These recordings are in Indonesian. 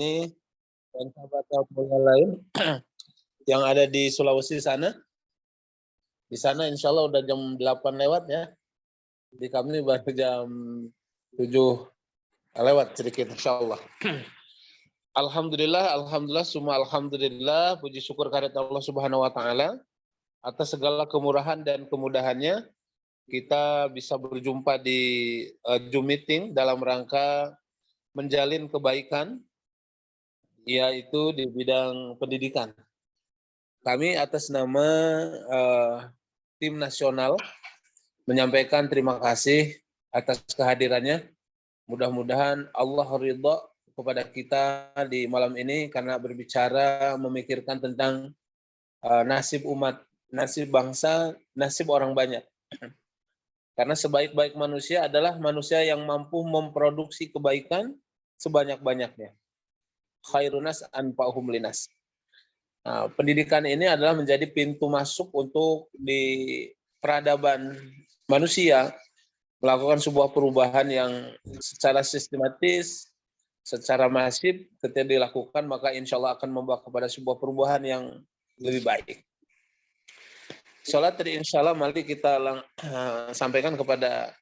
ini dan sahabat-sahabat yang lain yang ada di Sulawesi sana. Di sana insya Allah udah jam 8 lewat ya. Di kami baru jam 7 lewat sedikit insya Allah. Alhamdulillah, semua alhamdulillah, puji syukur kehadirat Allah Subhanahu wa taala atas segala kemurahan dan kemudahannya kita bisa berjumpa di Zoom meeting dalam rangka menjalin kebaikan yaitu di bidang pendidikan. Kami atas nama tim nasional menyampaikan terima kasih atas kehadirannya. Mudah-mudahan Allah ridha kepada kita di malam ini karena berbicara memikirkan tentang nasib umat, nasib bangsa, nasib orang banyak. Karena sebaik-baik manusia adalah manusia yang mampu memproduksi kebaikan sebanyak-banyaknya. Khairunas anfa'uhum linas. Nah, pendidikan ini adalah menjadi pintu masuk untuk di peradaban manusia melakukan sebuah perubahan yang secara sistematis, secara masif ketika dilakukan, maka insya Allah akan membawa kepada sebuah perubahan yang lebih baik. Salat dari insya Allah mari kita sampaikan kepada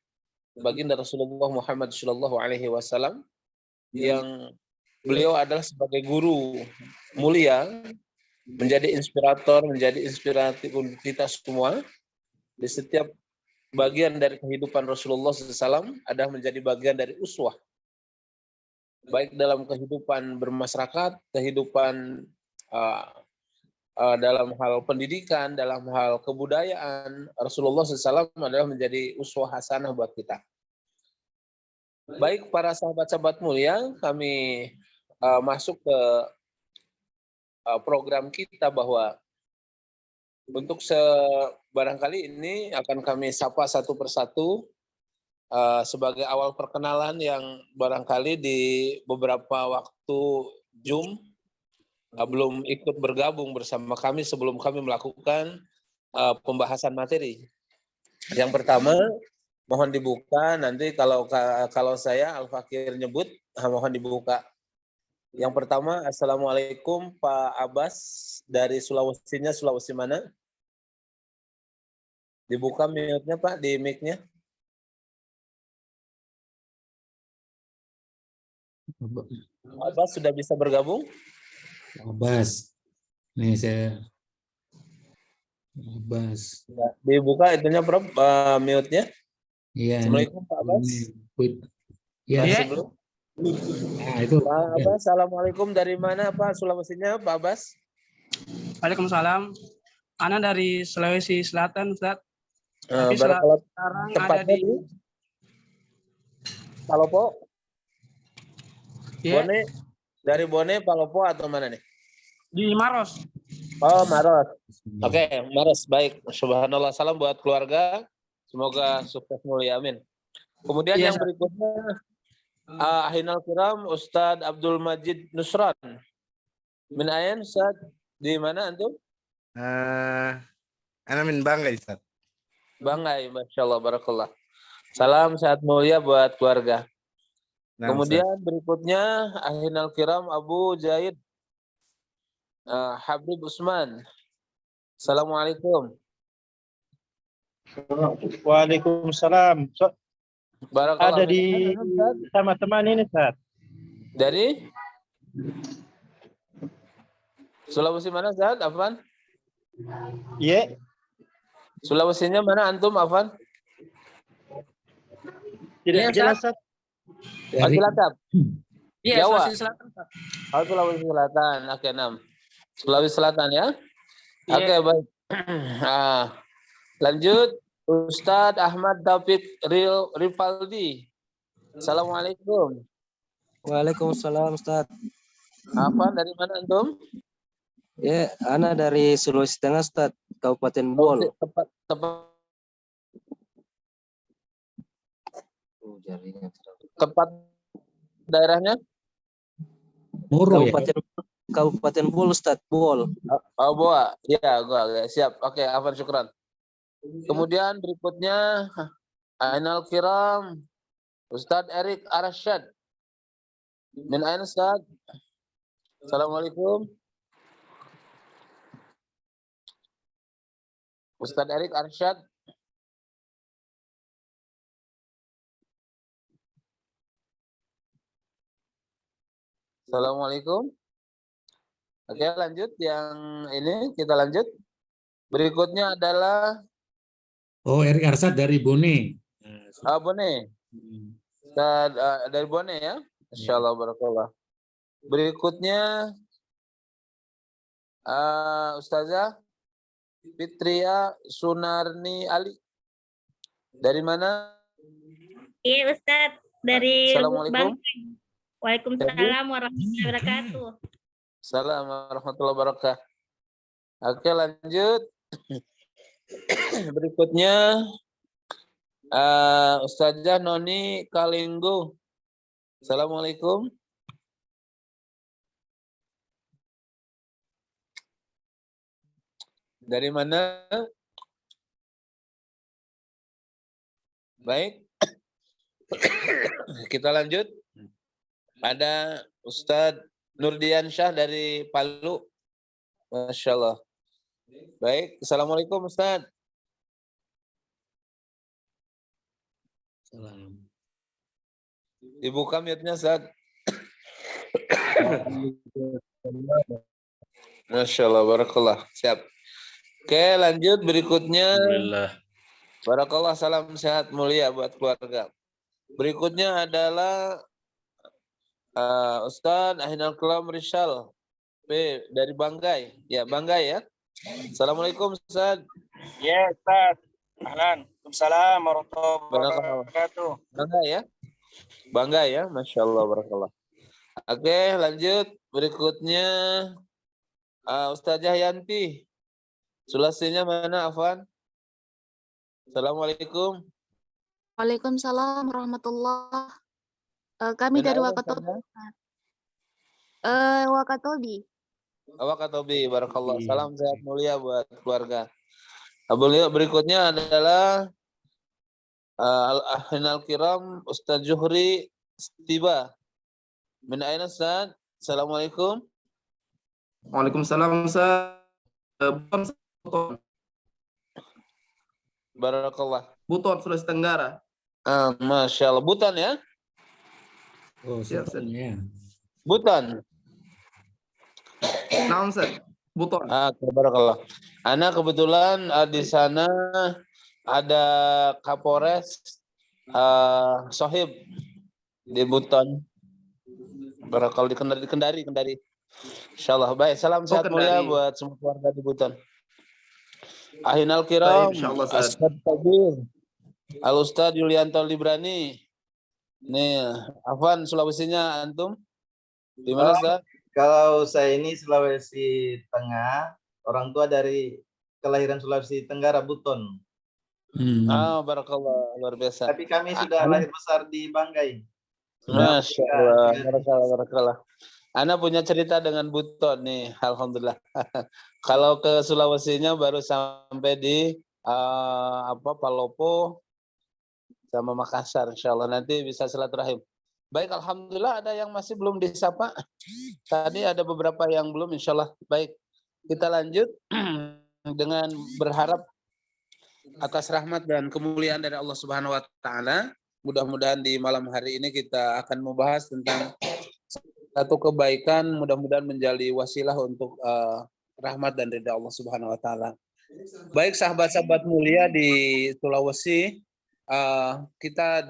baginda Rasulullah Muhammad Sallallahu Alaihi Wasallam yang beliau adalah sebagai guru mulia, menjadi inspirator, menjadi inspiratif untuk kita semua. Di setiap bagian dari kehidupan Rasulullah SAW adalah menjadi bagian dari uswah. Baik dalam kehidupan bermasyarakat, kehidupan dalam hal pendidikan, dalam hal kebudayaan, Rasulullah SAW adalah menjadi uswah hasanah buat kita. Baik para sahabat-sahabat mulia, kami masuk ke program kita bahwa untuk barangkali ini akan kami sapa satu persatu sebagai awal perkenalan yang barangkali di beberapa waktu Zoom belum ikut bergabung bersama kami sebelum kami melakukan pembahasan materi. Yang pertama, mohon dibuka nanti kalau saya Al-Fakir nyebut, mohon dibuka. Yang pertama, Assalamualaikum Pak Abbas dari Sulawesinya, Sulawesi mana? Dibuka mute-nya Pak, di mic-nya. Abbas sudah bisa bergabung? Abbas, nih saya Abbas. Ya, dibuka itunya Prof, mute-nya. Iya. Assalamualaikum Pak Abbas. Ya. Masih belum? Nah, itu. Pak Abbas, Assalamualaikum, dari mana Pak Sulawesinya Pak Abbas? Waalaikumsalam. Ana dari Sulawesi Selatan, Ustaz. Tapi Barakallah. sekarang Tempatnya ada di Palopo? ya, Bone? Dari Bone, Palopo atau mana nih? di Maros. Oh, Maros. Oke, Maros. Baik. Subhanallah. Salam buat keluarga. Semoga sukses mulia. Amin. Kemudian Iya, yang berikutnya, Ahinal Kiram, Ustadz Abdul Majid Nusran. Min ayen, Ustadz? Di mana antum? Ana min Banggai, Ustaz. Banggai, Masya Allah, Barakallah. Salam sehat mulia buat keluarga. Nah, Kemudian berikutnya, Ahinal Kiram, Abu Zaid Habib Usman. Assalamualaikum. Waalaikumsalam. Barakallah. Ada di sama teman ini, Ustaz. Dari Sulawesi mana, Ustaz? Afwan? Iya. Sulawesinya mana antum, Afwan? Tidak jelas, Ustaz. Cilacap. Iya, Jawa. Sulawesi Selatan, Ustaz. Oh, Sulawesi Selatan. Oke, 6. Sulawesi Selatan ya? Iya. Oke, baik. Lanjut, Ustadz Ahmad David Rifaldi. Assalamualaikum. Waalaikumsalam, Ustaz. Apa dari mana antum? Ya, Ana dari Sulawesi Tengah, Ustaz, Kabupaten Bol. Tepat. Tepat daerahnya? Moro ya. Kabupaten Bol, Ustaz, Bol. Oh, Boa. Ya, gua siap. Oke, afan syukran. Kemudian berikutnya Ainal Kiram Ustadz Erik Arsyad. Min aina Ustadz? Assalamualaikum. Ustadz Erik Arsyad. Assalamualaikum. Oke, lanjut. Yang ini kita lanjut. Berikutnya adalah Oh, Erik Arsad dari Bone. Bone. Dari Bone ya. Insyaallah barakallah. Berikutnya Ustazah Fitria Sunarni Ali. Dari mana? Iya Ustadz, dari Assalamualaikum. Waalaikumsalam warahmatullahi wabarakatuh. Assalamualaikum warahmatullahi wabarakatuh. Oke, lanjut. Berikutnya Ustazah Noni Kalinggo. Assalamualaikum. Dari mana? Baik. Kita lanjut. Ada Ustadz Nurdian Syah dari Palu. Masya Allah. Baik. Assalamualaikum Ustadz. Salam. Dibuka mute-nya Ustadz. Masya Allah. Barakallah. Siap. Oke, lanjut berikutnya. Alhamdulillah. Barakallah, salam sehat mulia buat keluarga. Berikutnya adalah Ustadz Ahinal Kelam Rishal P dari Banggai. Ya, Banggai ya. Assalamualaikum Ustadz. Ya, Ustaz. Ahlan. Waalaikumsalam warahmatullahi Barakallah. wabarakatuh. Banggai ya. Banggai ya. Masya Allah, barakallah. Oke, lanjut. Berikutnya Ustazah Yanti. Sulasinya mana, Afwan? Assalamualaikum. Waalaikumsalam warahmatullah. Kami dari Wakatobi. Wakatobi. Wakatobi, barakallah. Salam sehat mulia buat keluarga. Berikutnya adalah Al-Ahinal Kiram Ustaz Juhri Stiba. Min aina Ustaz? Assalamualaikum. Waalaikumsalam Ustaz. Buton, Barakallah. Buton Sulawesi Tenggara. Masya Allah. Butan ya? Oh, Siap, Ustaz. ya. Butan. Naam Ustaz. Buton. Barakallah. Ana kebetulan di sana ada Kapolres Sohib di Buton. Barakallah di Kendari. Insyaallah. Baik, salam sehat mulia buat semua keluarga di Buton. Ahinal Kiram, Ustaz Kabir, Al-Ustaz Yulianto Librani. Nih, Afwan, Sulawesinya antum? Di mana, Ustaz? Kalau saya ini Sulawesi Tengah, orang tua dari kelahiran Sulawesi Tenggara, Buton. Barakallah, luar biasa. Tapi kami sudah lahir besar di Banggai. Masya Allah, barakallah. Ana punya cerita dengan Buton nih, alhamdulillah. Kalau ke Sulawesinya baru sampai di Palopo sama Makassar, insyaallah nanti bisa silaturahim. Baik, alhamdulillah ada yang masih belum disapa. Tadi ada beberapa yang belum, insyaallah. Baik, kita lanjut dengan berharap atas rahmat dan kemuliaan dari Allah Subhanahu wa taala. Mudah-mudahan di malam hari ini kita akan membahas tentang satu kebaikan, mudah-mudahan menjadi wasilah untuk rahmat dan ridha Allah Subhanahu wa taala. Baik sahabat-sahabat mulia di Sulawesi, kita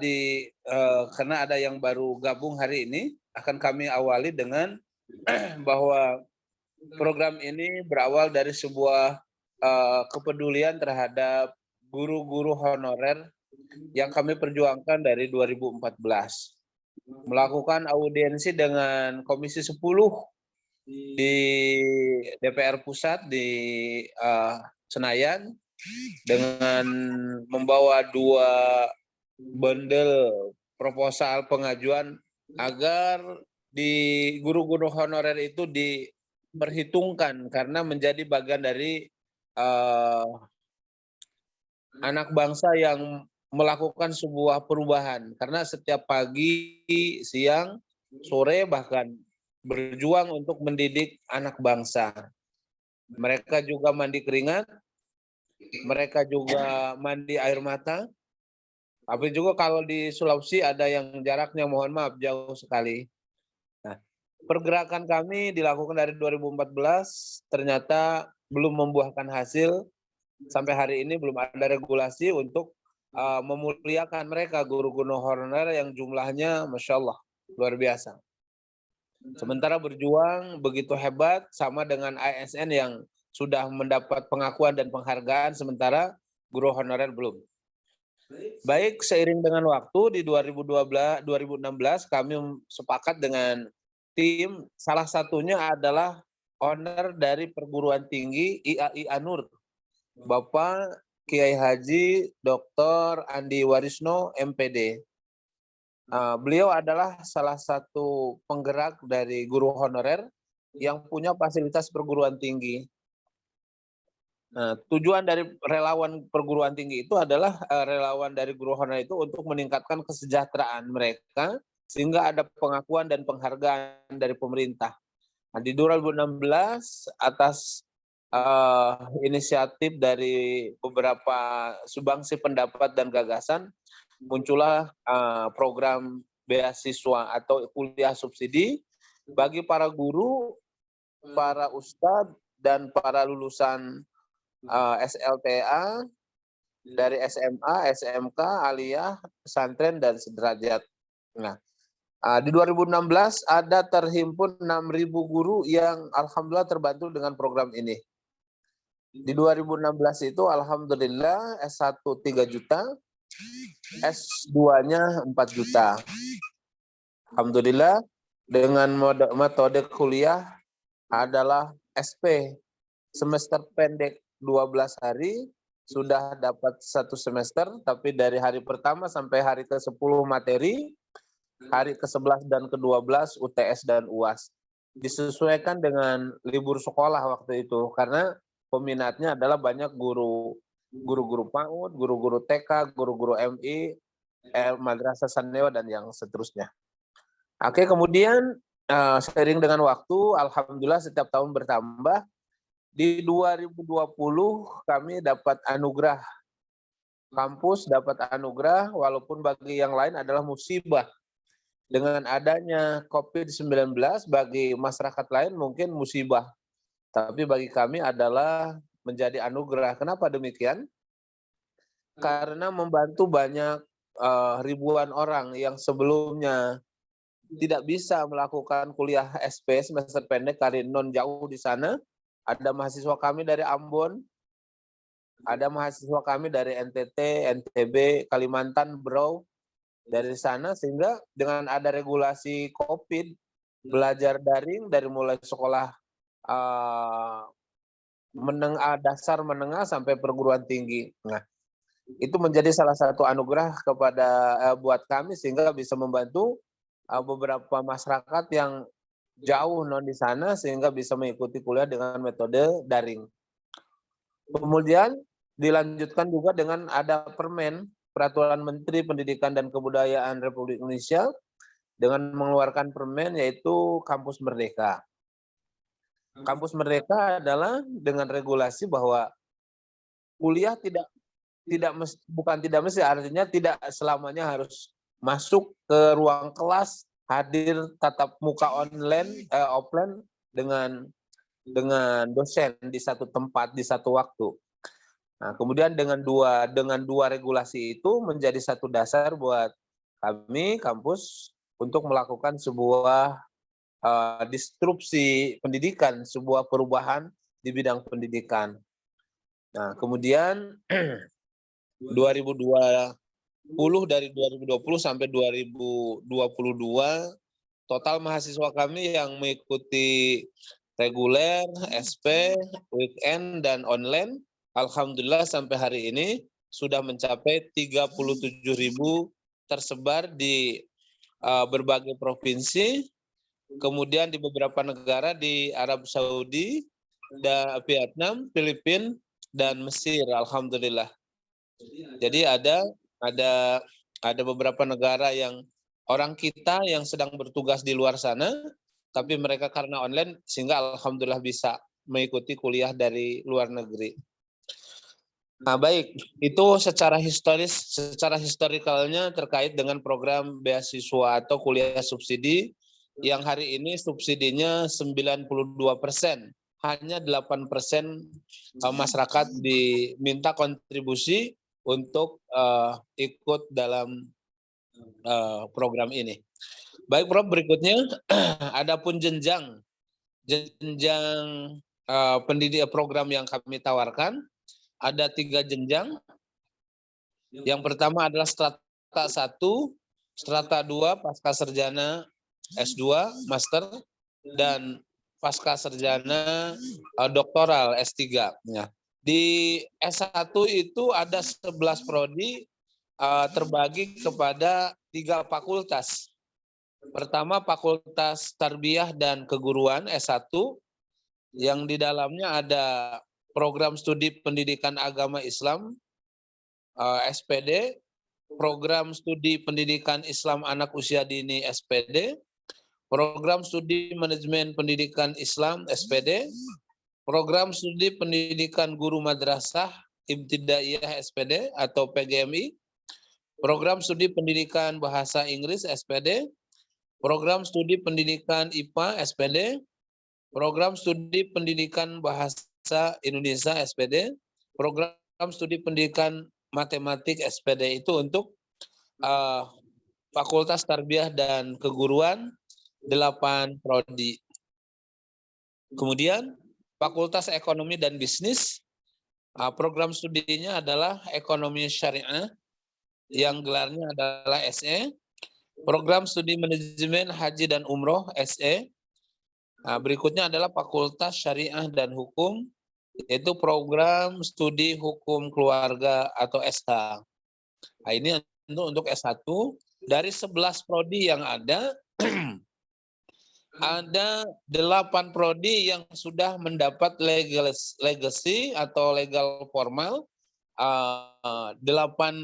karena ada yang baru gabung hari ini, akan kami awali dengan bahwa program ini berawal dari sebuah kepedulian terhadap guru-guru honorer yang kami perjuangkan dari 2014. Melakukan audiensi dengan Komisi 10 di DPR Pusat di Senayan dengan membawa 2 bundel proposal pengajuan agar di guru-guru honorer itu diperhitungkan karena menjadi bagian dari anak bangsa yang melakukan sebuah perubahan karena setiap pagi, siang, sore bahkan berjuang untuk mendidik anak bangsa. Mereka juga mandi keringat, mereka juga mandi air mata. Tapi juga kalau di Sulawesi ada yang jaraknya mohon maaf jauh sekali. Nah, pergerakan kami dilakukan dari 2014, ternyata belum membuahkan hasil. Sampai hari ini belum ada regulasi untuk memuliakan mereka, guru-guru honorer yang jumlahnya Masya Allah, luar biasa. Sementara berjuang begitu hebat sama dengan ASN yang sudah mendapat pengakuan dan penghargaan, sementara guru honorer belum. Baik, seiring dengan waktu di 2016 kami sepakat dengan tim, salah satunya adalah owner dari perguruan tinggi IAI Anur, Bapak Kiai Haji Dr. Andi Warisno, MPD. Beliau adalah salah satu penggerak dari guru honorer yang punya fasilitas perguruan tinggi. Nah, tujuan dari relawan perguruan tinggi itu adalah relawan dari guru honorer itu untuk meningkatkan kesejahteraan mereka sehingga ada pengakuan dan penghargaan dari pemerintah. Nah, di 2016 atas inisiatif dari beberapa sumbangsi pendapat dan gagasan, muncullah program beasiswa atau kuliah subsidi bagi para guru, para ustadz, dan para lulusan SLTA dari SMA, SMK, aliyah, pesantren, dan sederajat. Nah, di 2016 ada terhimpun 6.000 guru yang alhamdulillah terbantu dengan program ini. Di 2016 itu alhamdulillah S1 3 juta, S2-nya 4 juta. Alhamdulillah dengan metode kuliah adalah SP, semester pendek 12 hari, sudah dapat 1 semester, tapi dari hari pertama sampai hari ke-10 materi, hari ke-11 dan ke-12 UTS dan UAS. Disesuaikan dengan libur sekolah waktu itu, karena peminatnya adalah banyak guru-guru PAUD, guru-guru TK, guru-guru MI, Madrasah Sanewa, dan yang seterusnya. Oke, kemudian seiring dengan waktu, alhamdulillah setiap tahun bertambah. Di 2020 kami dapat anugerah, kampus dapat anugerah, walaupun bagi yang lain adalah musibah. Dengan adanya COVID-19 bagi masyarakat lain mungkin musibah. Tapi bagi kami adalah menjadi anugerah. Kenapa demikian? Karena membantu banyak ribuan orang yang sebelumnya tidak bisa melakukan kuliah SP semester pendek karena non jauh di sana. Ada mahasiswa kami dari Ambon, ada mahasiswa kami dari NTT, NTB, Kalimantan, Berau, dari sana, sehingga dengan ada regulasi COVID, belajar daring dari mulai sekolah dasar menengah sampai perguruan tinggi. Nah, itu menjadi salah satu anugerah kepada buat kami sehingga bisa membantu beberapa masyarakat yang jauh non di sana sehingga bisa mengikuti kuliah dengan metode daring. Kemudian dilanjutkan juga dengan ada Permen, Peraturan Menteri Pendidikan dan Kebudayaan Republik Indonesia dengan mengeluarkan permen yaitu Kampus Merdeka. Kampus Merdeka adalah dengan regulasi bahwa kuliah bukan tidak mesti, artinya tidak selamanya harus masuk ke ruang kelas, hadir tatap muka offline dengan dosen di satu tempat di satu waktu. Nah, kemudian dengan dua regulasi itu menjadi satu dasar buat kami kampus untuk melakukan sebuah disrupsi pendidikan, sebuah perubahan di bidang pendidikan. Nah, kemudian 2020 dari 2020 sampai 2022 total mahasiswa kami yang mengikuti reguler, SP, weekend, dan online, alhamdulillah sampai hari ini sudah mencapai 37.000 tersebar di berbagai provinsi, kemudian di beberapa negara di Arab Saudi, Vietnam, Filipina, dan Mesir, alhamdulillah. Jadi ada beberapa negara yang orang kita yang sedang bertugas di luar sana tapi mereka karena online sehingga alhamdulillah bisa mengikuti kuliah dari luar negeri. Nah, baik, itu secara historikalnya terkait dengan program beasiswa atau kuliah subsidi yang hari ini subsidinya 92%. Hanya 8% masyarakat diminta kontribusi untuk ikut dalam program ini. Baik, Prof, berikutnya adapun jenjang pendidikan program yang kami tawarkan. Ada 3 jenjang. Yang pertama adalah strata 1, strata 2, pasca sarjana S2, master, dan pasca sarjana doktoral S3. Ya. Di S1 itu ada 11 prodi terbagi kepada 3 fakultas. Pertama, Fakultas Tarbiyah dan Keguruan S1, yang di dalamnya ada program studi pendidikan agama Islam SPD, program studi pendidikan Islam anak usia dini SPD, program studi manajemen pendidikan Islam SPD, program studi pendidikan guru madrasah ibtidaiyah SPD atau PGMI, program studi pendidikan bahasa Inggris SPD, program studi pendidikan IPA SPD, program studi pendidikan bahasa Indonesia SPD, program studi pendidikan matematik SPD. Itu untuk Fakultas Tarbiyah dan Keguruan 8 prodi. Kemudian Fakultas Ekonomi dan Bisnis, program studinya adalah Ekonomi Syariah yang gelarnya adalah SE, program studi Manajemen Haji dan Umroh SE. Nah, berikutnya adalah Fakultas Syariah dan Hukum, yaitu program studi Hukum Keluarga atau SH. Nah, ini untuk S1. Dari 11 prodi yang ada, ada 8 prodi yang sudah mendapat legacy atau legal formal, 8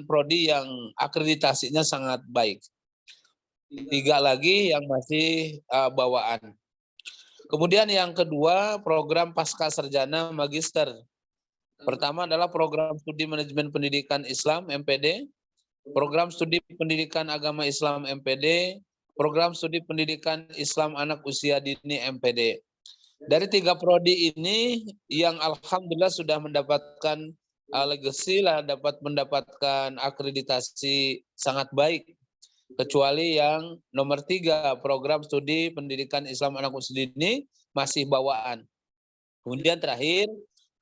prodi yang akreditasinya sangat baik. 3 lagi yang masih bawaan. Kemudian yang kedua, program pasca sarjana magister. Pertama adalah program studi manajemen pendidikan Islam MPD, program studi pendidikan agama Islam MPD, program studi pendidikan Islam anak usia dini MPD. Dari 3 prodi ini yang alhamdulillah sudah mendapatkan legacy lah, dapat mendapatkan akreditasi sangat baik. Kecuali yang nomor 3, program studi pendidikan Islam anak usia dini masih bawaan. Kemudian terakhir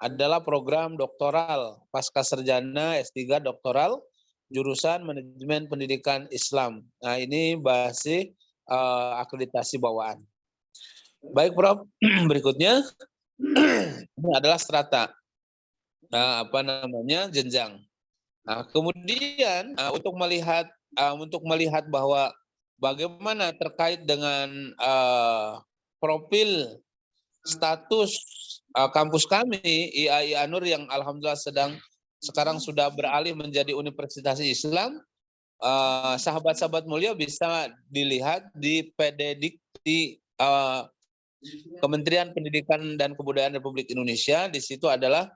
adalah program doktoral pasca sarjana S3 doktoral jurusan manajemen pendidikan Islam. Nah, ini masih akreditasi bawaan. Baik, Prof. Berikutnya ini adalah strata. Jenjang. Nah, kemudian untuk melihat bahwa bagaimana terkait dengan profil status kampus kami IAI An-Nur yang alhamdulillah sekarang sudah beralih menjadi Universitas Islam, sahabat-sahabat mulia bisa dilihat di PDDikti Kementerian Pendidikan dan Kebudayaan Republik Indonesia. Di situ adalah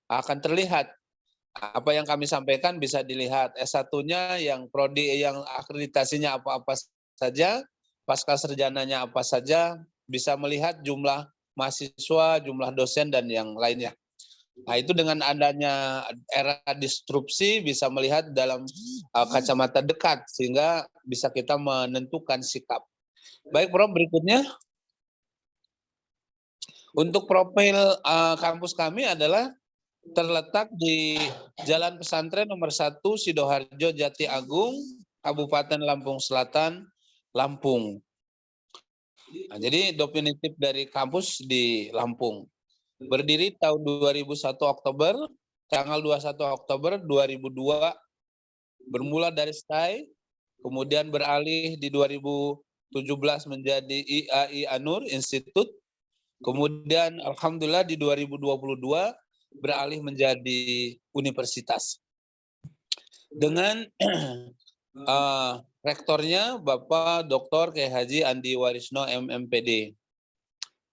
akan terlihat apa yang kami sampaikan, bisa dilihat S1-nya yang prodi yang akreditasinya apa-apa saja, pasca sarjananya apa saja, bisa melihat jumlah mahasiswa, jumlah dosen dan yang lainnya. Nah, itu dengan adanya era disrupsi bisa melihat dalam kacamata dekat sehingga bisa kita menentukan sikap. Baik, Prof, berikutnya. Untuk profil kampus kami adalah terletak di Jalan Pesantren nomor 1 Sidoarjo Jati Agung, Kabupaten Lampung Selatan, Lampung. Nah, jadi definitif dari kampus di Lampung. Berdiri tahun 2001 Oktober, tanggal 21 Oktober 2002, bermula dari STAI, kemudian beralih di 2017 menjadi IAI An-Nur Institute, kemudian alhamdulillah di 2022 beralih menjadi universitas. Dengan rektornya Bapak Dr. Kiai Haji Andi Warisno MMPD.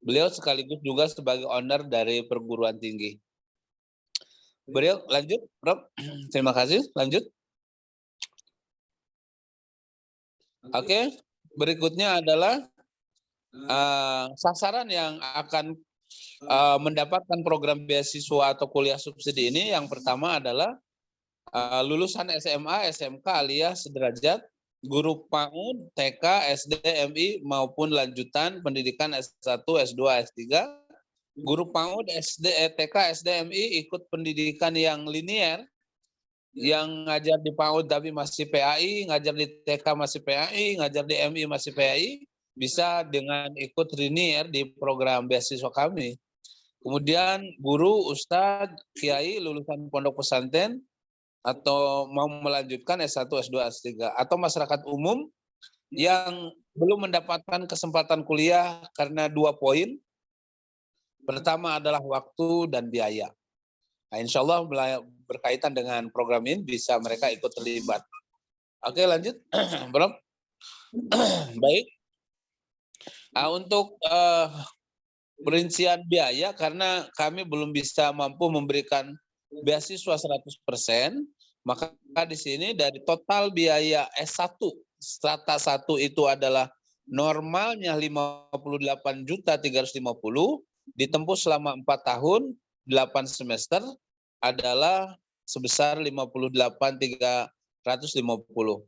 Beliau sekaligus juga sebagai owner dari perguruan tinggi. Beliau lanjut, Prof. Terima kasih. Lanjut. Oke, berikutnya adalah sasaran yang akan mendapatkan program beasiswa atau kuliah subsidi ini. Yang pertama adalah lulusan SMA, SMK alias sederajat, guru PAUD, TK, SD, MI maupun lanjutan pendidikan S1, S2, S3. Guru PAUD, SD, TK, SD, MI ikut pendidikan yang linier, yang ngajar di PAUD tapi masih PAI, ngajar di TK masih PAI, ngajar di MI masih PAI, bisa dengan ikut linier di program beasiswa kami. Kemudian guru, ustadz, kiai, lulusan pondok pesantren, atau mau melanjutkan S1, S2, S3, atau masyarakat umum yang belum mendapatkan kesempatan kuliah karena 2 poin. Pertama adalah waktu dan biaya. Nah, insya Allah berkaitan dengan program ini bisa mereka ikut terlibat. Oke, lanjut, Bro. Baik. Nah, untuk perincian biaya, karena kami belum bisa mampu memberikan beasiswa 100%, maka di sini dari total biaya S1, strata 1 itu adalah normalnya 58.350.000, ditempuh selama 4 tahun, 8 semester, adalah sebesar 58.350.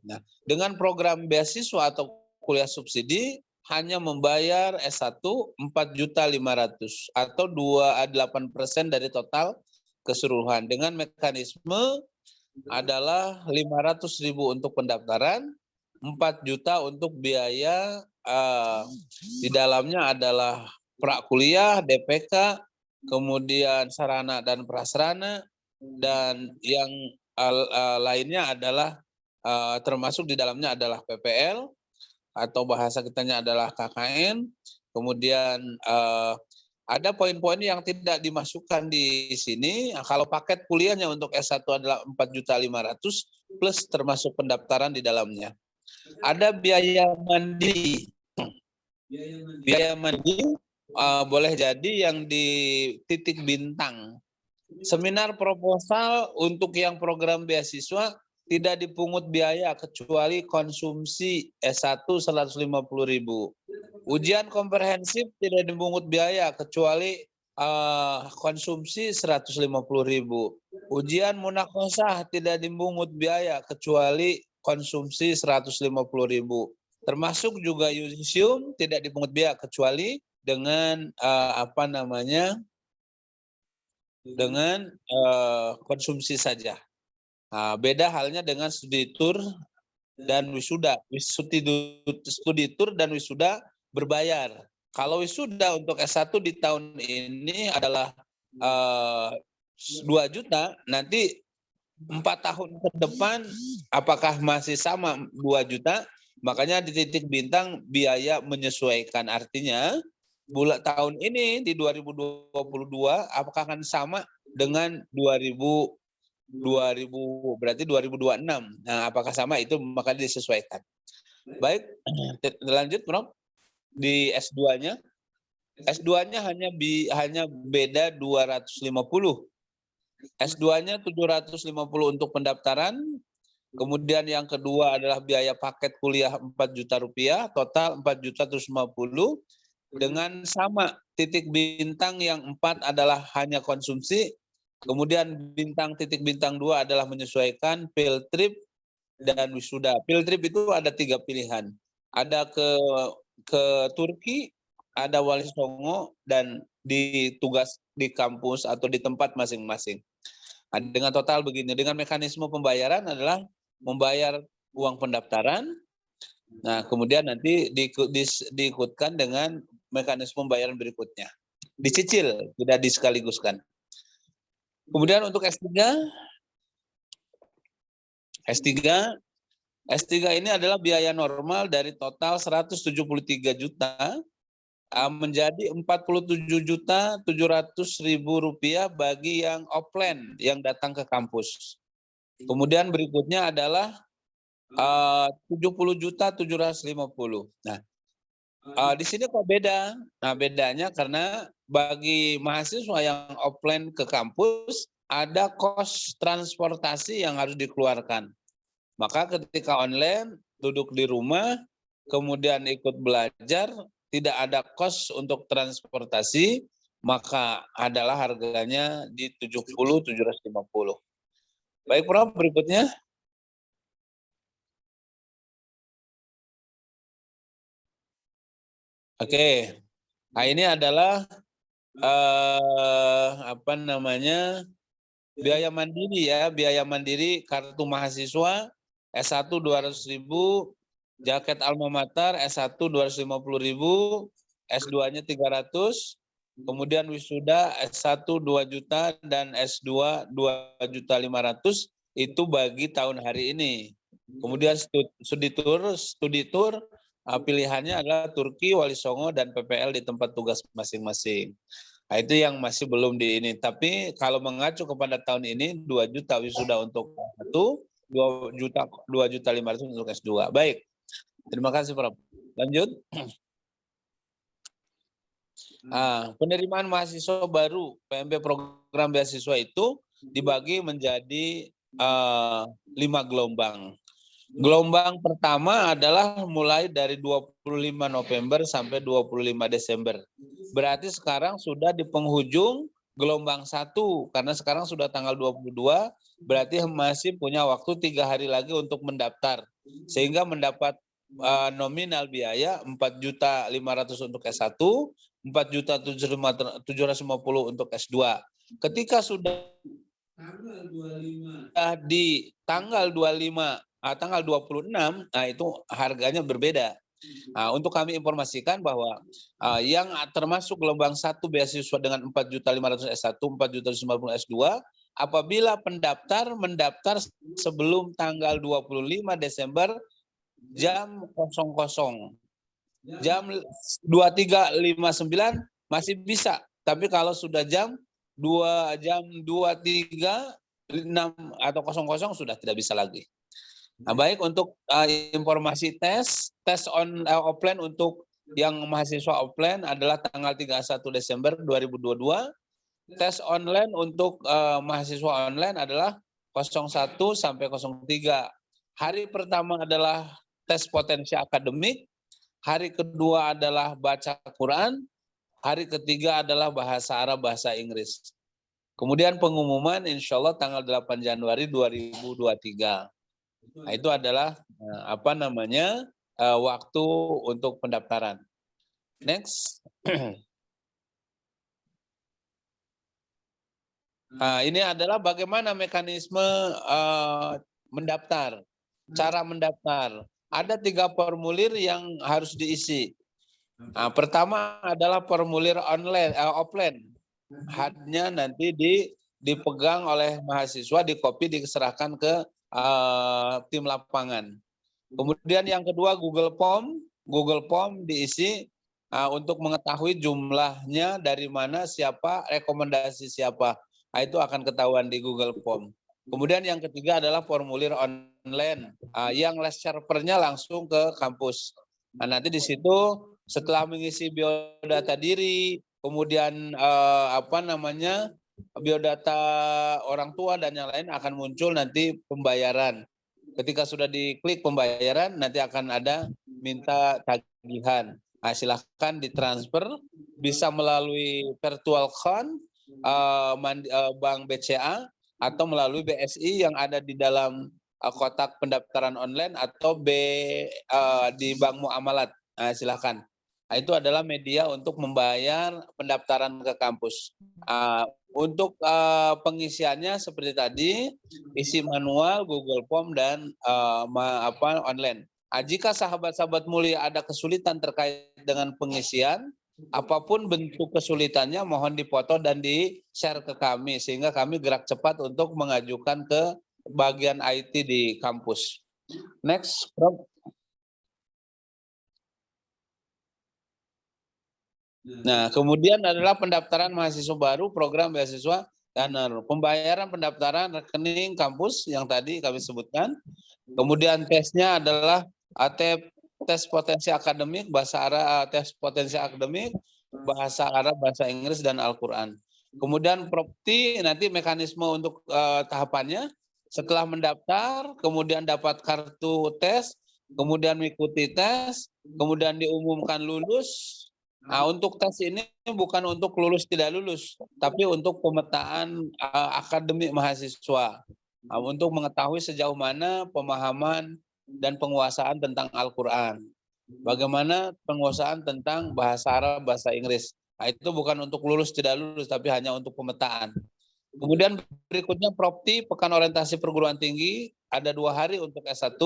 Nah, dengan program beasiswa atau kuliah subsidi hanya membayar S1 4.500.000 atau 28% dari total keseluruhan. Dengan mekanisme adalah 500.000 untuk pendaftaran, 4 juta untuk biaya di dalamnya adalah prakuliah, DPK, kemudian sarana dan prasarana, dan yang lainnya adalah termasuk di dalamnya adalah PPL atau bahasa kitanya adalah KKN. Kemudian ada poin-poin yang tidak dimasukkan di sini. Kalau paket kuliahnya untuk S1 adalah 4.500.000 plus termasuk pendaftaran di dalamnya. Ada biaya mandi. Biaya mandi boleh jadi yang di titik bintang. Seminar proposal untuk yang program beasiswa tidak dipungut biaya kecuali konsumsi S1 150.000. Ujian komprehensif tidak dipungut biaya kecuali konsumsi 150.000. Ujian munakosah tidak dipungut biaya kecuali konsumsi 150.000. Termasuk juga yudisium tidak dipungut biaya kecuali dengan dengan konsumsi saja. Nah, beda halnya dengan studi tur dan wisuda. Studi tur dan wisuda berbayar. Kalau wisuda untuk S1 di tahun ini adalah 2 juta, nanti 4 tahun ke depan apakah masih sama 2 juta? Makanya di titik bintang biaya menyesuaikan. Artinya tahun ini di 2022 apakah akan sama dengan 2026? Berarti 2026. Nah, apakah sama itu maka disesuaikan. Baik, lanjut, Prof. Di S2-nya. S2-nya hanya beda 250. S2-nya 750 untuk pendaftaran. Kemudian yang kedua adalah biaya paket kuliah 4 juta rupiah, total 4.750.000 dengan sama titik bintang yang 4 adalah hanya konsumsi. Kemudian titik bintang 2 adalah menyesuaikan field trip dan wisuda. Field trip itu ada 3 pilihan. Ada ke Turki, ada Wali Songo, dan ditugas di kampus atau di tempat masing-masing. Nah, dengan total begini, dengan mekanisme pembayaran adalah membayar uang pendaftaran. Nah, kemudian nanti diikutkan dengan mekanisme pembayaran berikutnya. Dicicil, tidak disekaligus-kan. Kemudian untuk S3 ini adalah biaya normal dari total 173 juta menjadi 47.700.000 rupiah bagi yang offline yang datang ke kampus. Kemudian berikutnya adalah 70.750.000. Nah, di sini kok beda? Nah, bedanya karena bagi mahasiswa yang offline ke kampus ada kos transportasi yang harus dikeluarkan. Maka ketika online duduk di rumah kemudian ikut belajar tidak ada kos untuk transportasi, maka adalah harganya di 70.750. Baik, Prof, berikutnya. Oke. Nah, ini adalah biaya mandiri ya, biaya mandiri kartu mahasiswa S1 200.000, jaket alma mater S1 250.000, S2-nya 300, kemudian wisuda S1 2 juta dan S2 2.500.000 itu bagi tahun hari ini. Kemudian studi tour pilihannya adalah Turki, Wali Songo, dan PPL di tempat tugas masing-masing. Nah, itu yang masih belum di ini. Tapi kalau mengacu kepada tahun ini 2 juta wisuda untuk S1, 2.500.000 untuk S2. Baik. Terima kasih, Prof. Lanjut. Penerimaan mahasiswa baru PMB program beasiswa itu dibagi menjadi 5 gelombang. Gelombang pertama adalah mulai dari 25 November sampai 25 Desember. Berarti sekarang sudah di penghujung gelombang 1, karena sekarang sudah tanggal 22, berarti masih punya waktu 3 hari lagi untuk mendaftar. Sehingga mendapat nominal biaya 4.500.000 untuk S1, 4.750.000 untuk S2. Ketika sudah di tanggal 26, nah itu harganya berbeda. Nah, untuk kami informasikan bahwa yang termasuk gelombang 1 beasiswa dengan 4.500.000 S1, 4.750.000 S2, apabila mendaftar sebelum tanggal 25 Desember jam 00. Jam 23.59 masih bisa, tapi kalau sudah jam 23.6 atau 00 sudah tidak bisa lagi. Nah, baik, untuk informasi tes offline untuk yang mahasiswa offline adalah tanggal 31 Desember 2022. Tes online untuk mahasiswa online adalah 01 sampai 03. Hari pertama adalah tes potensi akademik, hari kedua adalah baca Quran, hari ketiga adalah bahasa Arab, bahasa Inggris. Kemudian pengumuman insya Allah tanggal 8 Januari 2023. Nah, itu adalah waktu untuk pendaftaran. Next. Nah, ini adalah bagaimana mekanisme mendaftar. Cara mendaftar. Ada 3 formulir yang harus diisi. Nah, pertama adalah formulir offline. Hanya nanti dipegang oleh mahasiswa, dikopi, diserahkan ke tim lapangan. Kemudian yang kedua Google Form diisi untuk mengetahui jumlahnya dari mana, siapa, rekomendasi siapa. Nah, itu akan ketahuan di Google Form. Kemudian yang ketiga adalah formulir online yang les servernya langsung ke kampus. Nah, nanti di situ setelah mengisi biodata diri, kemudian biodata orang tua dan yang lain akan muncul nanti pembayaran. Ketika sudah diklik pembayaran, nanti akan ada minta tagihan. Nah, silahkan ditransfer, bisa melalui virtual account, Bank BCA, atau melalui BSI yang ada di dalam kotak pendaftaran online, atau di Bank Muamalat. Nah, silahkan. Nah, itu adalah media untuk membayar pendaftaran ke kampus. Untuk pengisiannya seperti tadi, isi manual, Google Form, dan online. Jika sahabat-sahabat mulia ada kesulitan terkait dengan pengisian, apapun bentuk kesulitannya mohon dipoto dan di-share ke kami, sehingga kami gerak cepat untuk mengajukan ke bagian IT di kampus. Next, Prof. Nah, kemudian adalah pendaftaran mahasiswa baru program beasiswa pembayaran pendaftaran rekening kampus yang tadi kami sebutkan. Kemudian tesnya adalah tes potensi akademik, bahasa Arab, tes potensi akademik, bahasa Arab, bahasa Inggris, dan Al-Quran. Kemudian Propti nanti mekanisme untuk tahapannya, setelah mendaftar, kemudian dapat kartu tes, kemudian mengikuti tes, kemudian diumumkan lulus. Nah, untuk tes ini bukan untuk lulus tidak lulus, tapi untuk pemetaan akademik mahasiswa. Nah, untuk mengetahui sejauh mana pemahaman dan penguasaan tentang Al-Quran. Bagaimana penguasaan tentang bahasa Arab, bahasa Inggris. Nah, itu bukan untuk lulus tidak lulus, tapi hanya untuk pemetaan. Kemudian berikutnya Propti, Pekan Orientasi Perguruan Tinggi, ada 2 hari untuk S1,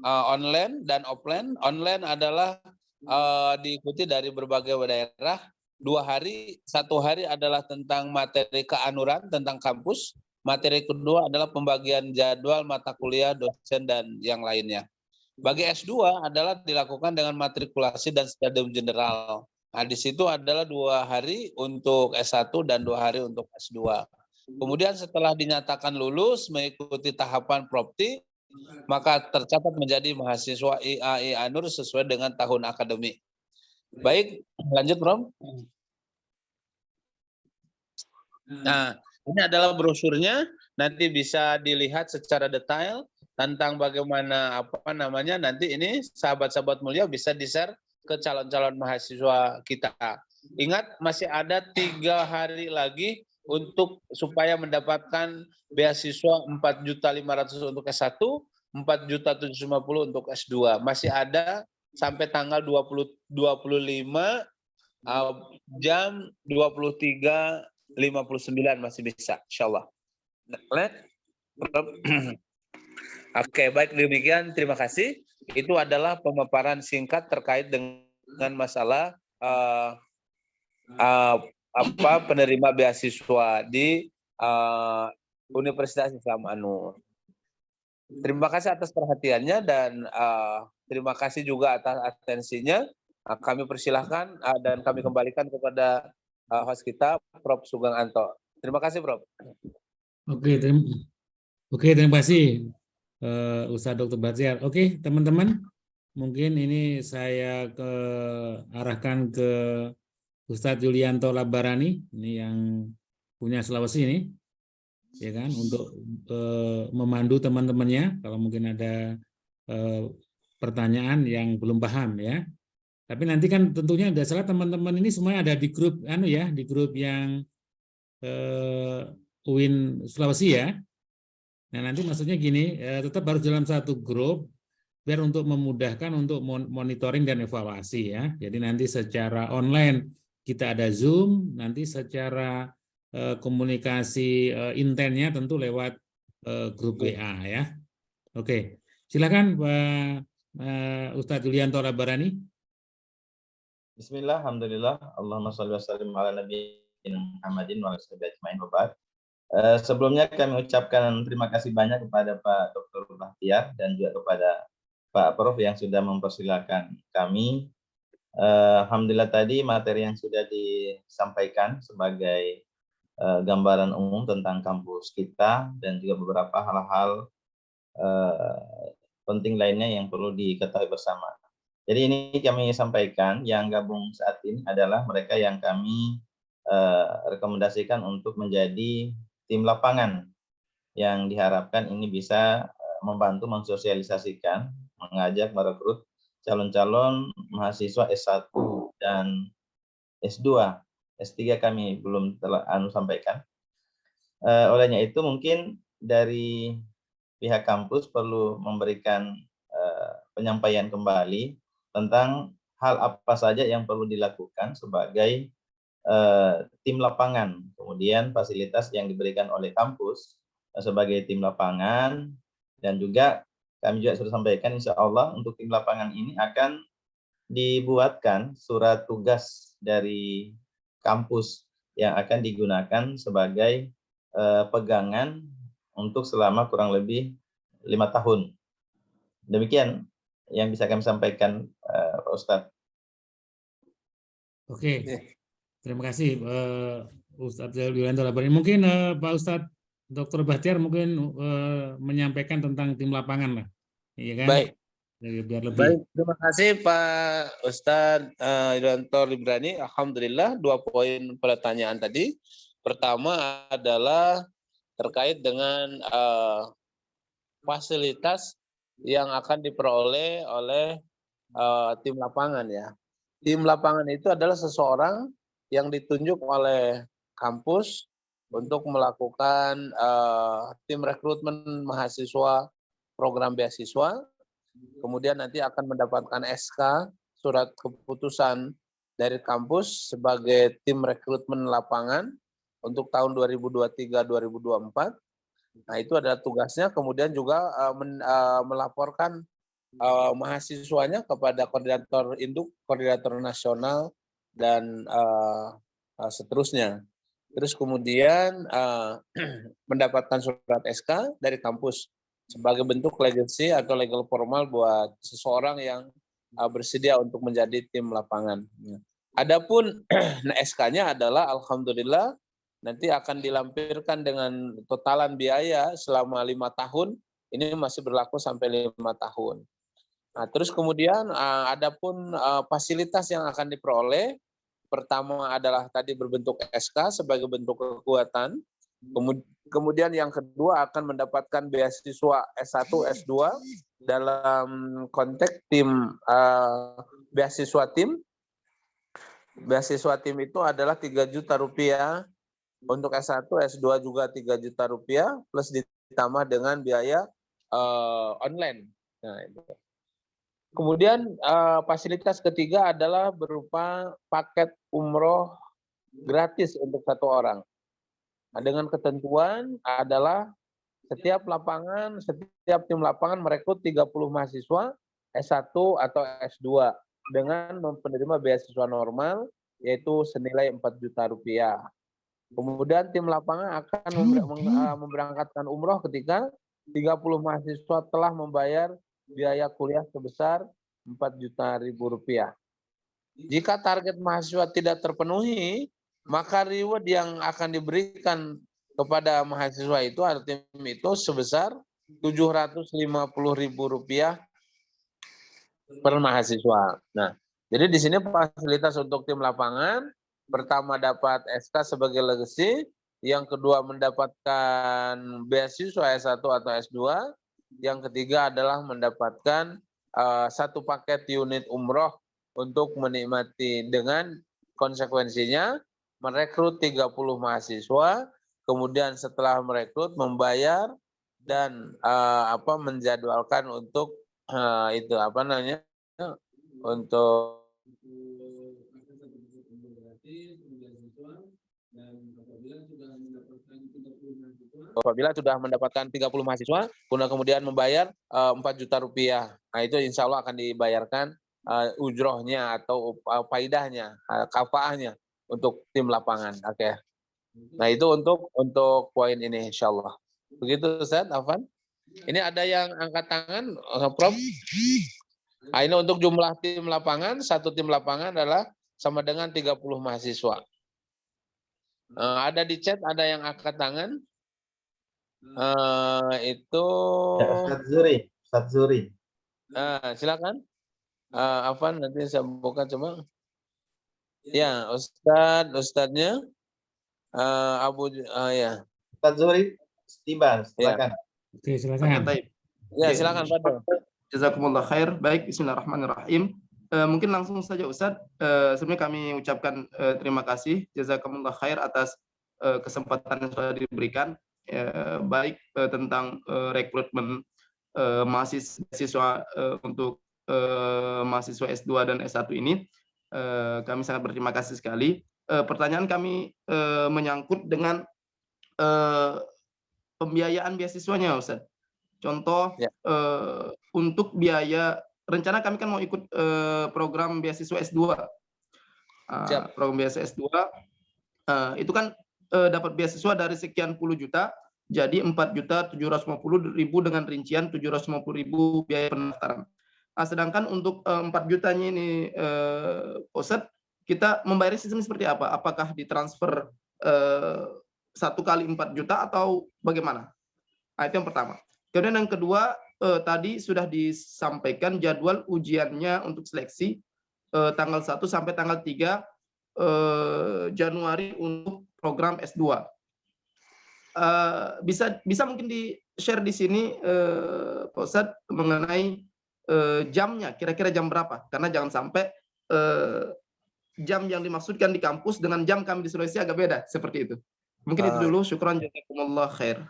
online dan offline. Online adalah diikuti dari berbagai daerah. 2 hari, 1 hari adalah tentang materi keanuran tentang kampus. Materi kedua adalah pembagian jadwal mata kuliah, dosen, dan yang lainnya. Bagi S2 adalah dilakukan dengan matrikulasi dan stadium general. Nah, di situ adalah 2 hari untuk S1 dan 2 hari untuk S2. Kemudian setelah dinyatakan lulus mengikuti tahapan Propti, maka tercatat menjadi mahasiswa IA Nur sesuai dengan tahun akademik. Baik, lanjut Bro. Nah, ini adalah brosurnya, nanti bisa dilihat secara detail tentang bagaimana nanti ini sahabat-sahabat mulia bisa di-share ke calon-calon mahasiswa kita. Ingat masih ada 3 hari lagi untuk supaya mendapatkan beasiswa 4.500.000 untuk S1, 4.750.000 untuk S2. Masih ada sampai tanggal 25 jam 23.59 masih bisa, insyaallah. Oke, baik, demikian. Terima kasih. Itu adalah pemaparan singkat terkait dengan masalah penerima beasiswa di Universitas Islam Anur. Terima kasih atas perhatiannya dan terima kasih juga atas atensinya. Kami persilahkan dan kami kembalikan kepada host kita, Prof. Sugeng Anto. Terima kasih, Prof. Oke, terima kasih Ustadz Dr. Baziar. Oke, teman-teman, mungkin ini saya arahkan ke Ustadz Yulianto Labarani, ini yang punya Sulawesi ini, ya kan, untuk memandu teman-temannya kalau mungkin ada pertanyaan yang belum paham ya. Tapi nanti kan tentunya tidak salah teman-teman ini semuanya ada di grup di grup yang UIN Sulawesi ya. Nah, nanti maksudnya gini, tetap harus dalam satu grup biar untuk memudahkan untuk monitoring dan evaluasi ya. Jadi nanti secara online kita ada Zoom, nanti secara komunikasi intennya tentu lewat grup WA ya. Oke, silakan Pak Ustadz Yulianto Labarani. Bismillah, alhamdulillah, Allahumma sholli wa sallim ala nabiyina Muhammadin wa ala sahbihi ajmain wa ba'd. Sebelumnya kami ucapkan terima kasih banyak kepada Pak Dr. Bahtiar dan juga kepada Pak Prof yang sudah mempersilahkan kami. Alhamdulillah tadi materi yang sudah disampaikan sebagai gambaran umum tentang kampus kita dan juga beberapa hal-hal penting lainnya yang perlu diketahui bersama. Jadi ini kami sampaikan, yang gabung saat ini adalah mereka yang kami rekomendasikan untuk menjadi tim lapangan yang diharapkan ini bisa membantu mensosialisasikan, mengajak merekrut calon-calon mahasiswa S1 dan S2. S3 kami belum sampaikan. Olehnya itu mungkin dari pihak kampus perlu memberikan penyampaian kembali tentang hal apa saja yang perlu dilakukan sebagai tim lapangan, kemudian fasilitas yang diberikan oleh kampus sebagai tim lapangan, dan juga kami juga sudah sampaikan insya Allah untuk tim lapangan ini akan dibuatkan surat tugas dari kampus yang akan digunakan sebagai pegangan untuk selama kurang lebih 5 tahun. Demikian yang bisa kami sampaikan, Pak Ustadz. Oke. Terima kasih Ustadz Yulianto Labani. Mungkin Pak Ustadz Dr. Bahtiar mungkin menyampaikan tentang tim lapangan lah. Iya kan? Baik. Biar lebih. Baik, terima kasih Pak Ustadz Yulianto Librani. Alhamdulillah 2 poin pertanyaan tadi. Pertama adalah terkait dengan fasilitas yang akan diperoleh oleh tim lapangan ya. Tim lapangan itu adalah seseorang yang ditunjuk oleh kampus untuk melakukan tim rekrutmen mahasiswa program beasiswa, kemudian nanti akan mendapatkan SK, surat keputusan dari kampus sebagai tim rekrutmen lapangan untuk tahun 2023-2024. Nah, itu adalah tugasnya, kemudian juga melaporkan mahasiswanya kepada koordinator induk, koordinator nasional, dan seterusnya. Terus kemudian mendapatkan surat SK dari kampus sebagai bentuk legacy atau legal formal buat seseorang yang bersedia untuk menjadi tim lapangan. Adapun SK-nya adalah alhamdulillah nanti akan dilampirkan dengan totalan biaya selama 5 tahun. Ini masih berlaku sampai 5 tahun. Nah, terus kemudian adapun fasilitas yang akan diperoleh, pertama adalah tadi berbentuk SK sebagai bentuk kekuatan. Kemudian yang kedua akan mendapatkan beasiswa S1, S2 dalam konteks tim beasiswa tim. Beasiswa tim itu adalah 3 juta rupiah untuk S1, S2 juga 3 juta rupiah plus ditambah dengan biaya online. Nah, itu. Kemudian fasilitas ketiga adalah berupa paket umroh gratis untuk 1 orang. Nah, dengan ketentuan adalah setiap tim lapangan merekrut 30 mahasiswa S1 atau S2 dengan menerima beasiswa normal yaitu senilai 4 juta rupiah. Kemudian tim lapangan akan memberangkatkan umroh ketika 30 mahasiswa telah membayar biaya kuliah sebesar 4 juta rupiah. Jika target mahasiswa tidak terpenuhi, maka reward yang akan diberikan kepada mahasiswa itu atau tim itu sebesar 750.000 rupiah per mahasiswa. Nah, jadi di sini fasilitas untuk tim lapangan, pertama dapat SK sebagai legacy, yang kedua mendapatkan beasiswa S1 atau S2, yang ketiga adalah mendapatkan 1 paket unit umroh untuk menikmati dengan konsekuensinya merekrut 30 mahasiswa, kemudian setelah merekrut membayar dan menjadwalkan untuk untuk apabila sudah mendapatkan 30 mahasiswa, kemudian membayar 4 juta rupiah. Nah, itu insya Allah akan dibayarkan ujrohnya atau faidahnya, kafaahnya untuk tim lapangan. Oke. Nah, itu untuk poin ini insya Allah. Begitu Ustaz Afan. Ini ada yang angkat tangan, Prof. Nah, ini untuk jumlah tim lapangan, 1 tim lapangan adalah sama dengan 30 mahasiswa. Ada di chat, ada yang angkat tangan. Itu Ustadz Zuri. Silakan. Afan, nanti saya buka coba. Ya, Ustadznya ya. Ustadz Zuri tiba, silakan. Oke, silakan. Ya, silakan Pak. Jazakumullah khair. Baik, bismillahirrahmanirrahim. Mungkin langsung saja Ustadz, sebenarnya kami ucapkan terima kasih jazakumullah khair atas kesempatan yang sudah diberikan, baik tentang rekrutmen mahasiswa untuk mahasiswa S2 dan S1 ini. Kami sangat berterima kasih sekali. Pertanyaan kami menyangkut dengan pembiayaan beasiswanya Ustadz. Contoh ya. Untuk biaya, rencana kami kan mau ikut program beasiswa S2. Program beasiswa S2 itu kan dapat beasiswa dari sekian puluh juta, jadi 4.750.000 dengan rincian 750.000 biaya pendaftaran. Nah, sedangkan untuk 4 jutanya ini, Ustadz, kita membayar sistem seperti apa? Apakah ditransfer 1 kali 4 juta atau bagaimana? Nah, itu yang pertama. Kemudian yang kedua, tadi sudah disampaikan jadwal ujiannya untuk seleksi tanggal 1 sampai tanggal 3 Januari untuk program S2. Bisa mungkin di-share di sini Pak Ustadz mengenai jamnya, kira-kira jam berapa? Karena jangan sampai jam yang dimaksudkan di kampus dengan jam kami di Sulawesi agak beda, seperti itu. Mungkin itu dulu, syukran, jazakumullah khair.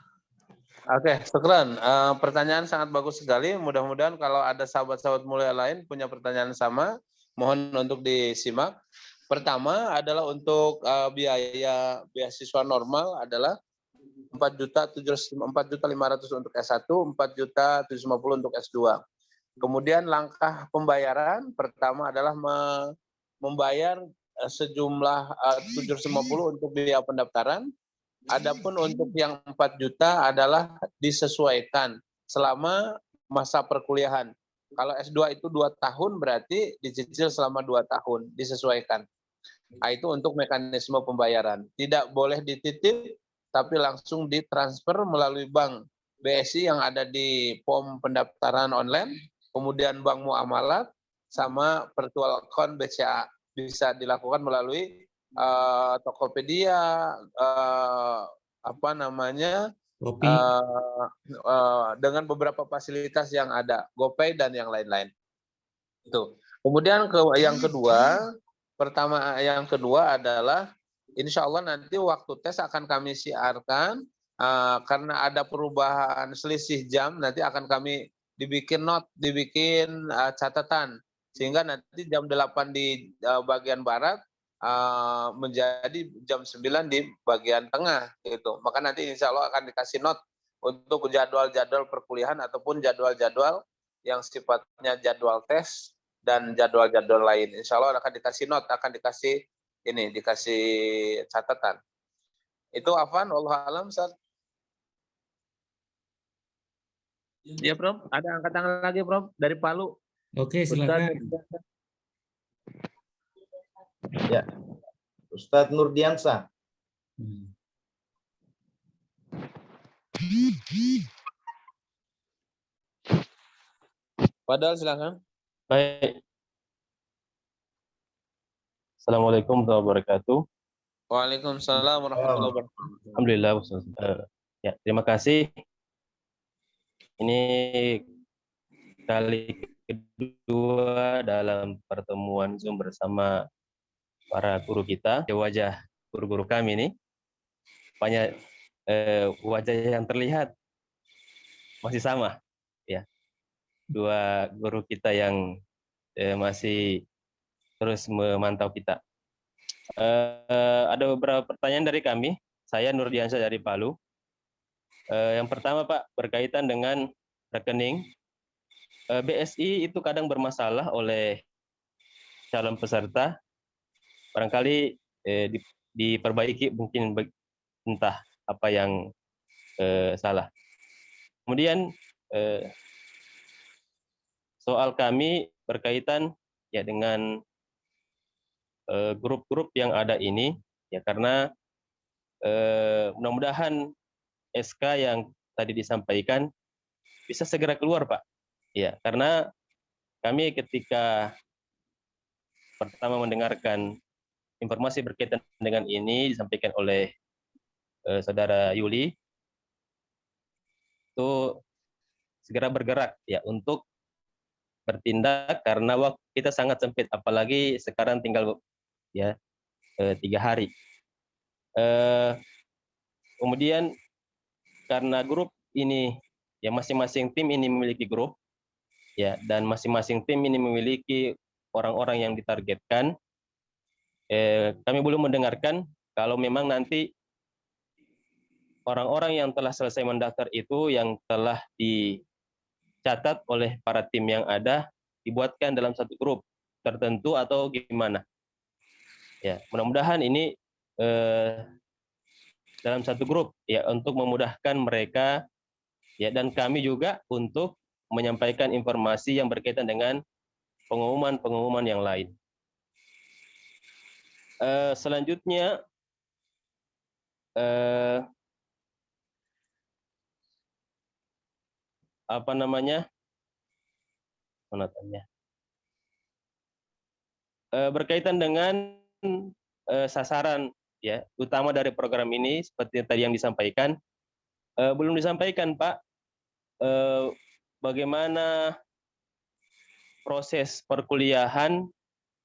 Oke, syukran. Pertanyaan sangat bagus sekali. Mudah-mudahan kalau ada sahabat-sahabat mulia lain punya pertanyaan sama, mohon untuk disimak. Pertama adalah untuk biaya beasiswa normal adalah 4.500.000 untuk S1, 4.750.000 untuk S2. Kemudian langkah pembayaran pertama adalah membayar sejumlah 750 untuk biaya pendaftaran. Adapun untuk yang 4 juta adalah disesuaikan selama masa perkuliahan. Kalau S2 itu 2 tahun berarti dicicil selama 2 tahun, disesuaikan. Nah, itu untuk mekanisme pembayaran. Tidak boleh dititip, tapi langsung ditransfer melalui bank BSI yang ada di POM pendaftaran online, kemudian bank muamalat, sama virtual account BCA. Bisa dilakukan melalui Tokopedia, dengan beberapa fasilitas yang ada, GoPay dan yang lain-lain. Itu. Kemudian yang kedua adalah insya Allah nanti waktu tes akan kami siarkan karena ada perubahan selisih jam, nanti akan kami dibikin catatan sehingga nanti jam 8 di bagian barat menjadi jam 9 di bagian tengah gitu. Maka nanti insya Allah akan dikasih not untuk jadwal-jadwal perkuliahan ataupun jadwal-jadwal yang sifatnya jadwal tes dan jadwal-jadwal lain. Insya Allah akan dikasih not, akan dikasih catatan. Itu Afwan, Allah alam, Ustaz. Ya, Prof. Ada angkat tangan lagi, Prof. Dari Palu. Oke, silakan. Ya, Ustadz Nurdiansyah. Padahal silakan. Baik. Assalamualaikum warahmatullahi wabarakatuh. Waalaikumsalam warahmatullahi wabarakatuh. Alhamdulillah. Ya, terima kasih. Ini kali kedua dalam pertemuan Zoom bersama para guru kita. Wajah guru-guru kami ini banyak wajah yang terlihat masih sama, ya. Dua guru kita yang masih terus memantau kita. Ada beberapa pertanyaan dari kami. Saya Nurdiansyah dari Palu. Yang pertama, Pak, berkaitan dengan rekening. BSI itu kadang bermasalah oleh calon peserta. Barangkali diperbaiki, mungkin entah apa yang salah. Kemudian soal kami berkaitan ya dengan grup-grup yang ada ini, ya, karena mudah-mudahan SK yang tadi disampaikan bisa segera keluar, Pak. Ya, karena kami ketika pertama mendengarkan informasi berkaitan dengan ini disampaikan oleh Saudara Yuli, itu segera bergerak ya untuk bertindak karena waktu kita sangat sempit, apalagi sekarang tinggal ya 3 hari. Kemudian karena grup ini ya masing-masing tim ini memiliki grup ya, dan masing-masing tim ini memiliki orang-orang yang ditargetkan. Kami belum mendengarkan kalau memang nanti orang-orang yang telah selesai mendaftar itu yang telah dicatat oleh para tim yang ada dibuatkan dalam satu grup tertentu atau gimana. Ya, mudah-mudahan ini dalam satu grup ya untuk memudahkan mereka ya, dan kami juga untuk menyampaikan informasi yang berkaitan dengan pengumuman-pengumuman yang lain. Selanjutnya apa namanya, penatannya, berkaitan dengan sasaran ya utama dari program ini seperti tadi yang disampaikan, belum disampaikan Pak, bagaimana proses perkuliahan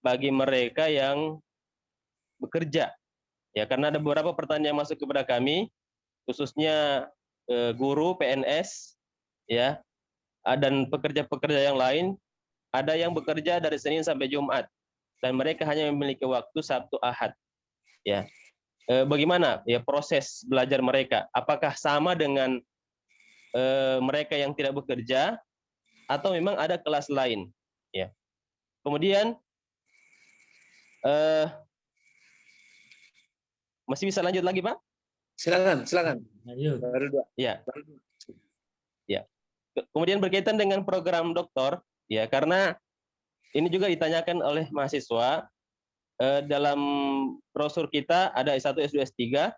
bagi mereka yang bekerja ya, karena ada beberapa pertanyaan yang masuk kepada kami khususnya guru PNS ya, dan pekerja-pekerja yang lain, ada yang bekerja dari Senin sampai Jumat dan mereka hanya memiliki waktu Sabtu Ahad ya. Bagaimana ya proses belajar mereka, apakah sama dengan mereka yang tidak bekerja atau memang ada kelas lain ya. Kemudian masih bisa lanjut lagi Pak? Silakan. Ayo. Baru 2. Ya. Kemudian berkaitan dengan program doktor, ya karena ini juga ditanyakan oleh mahasiswa, dalam brosur kita ada S1, S2, S3,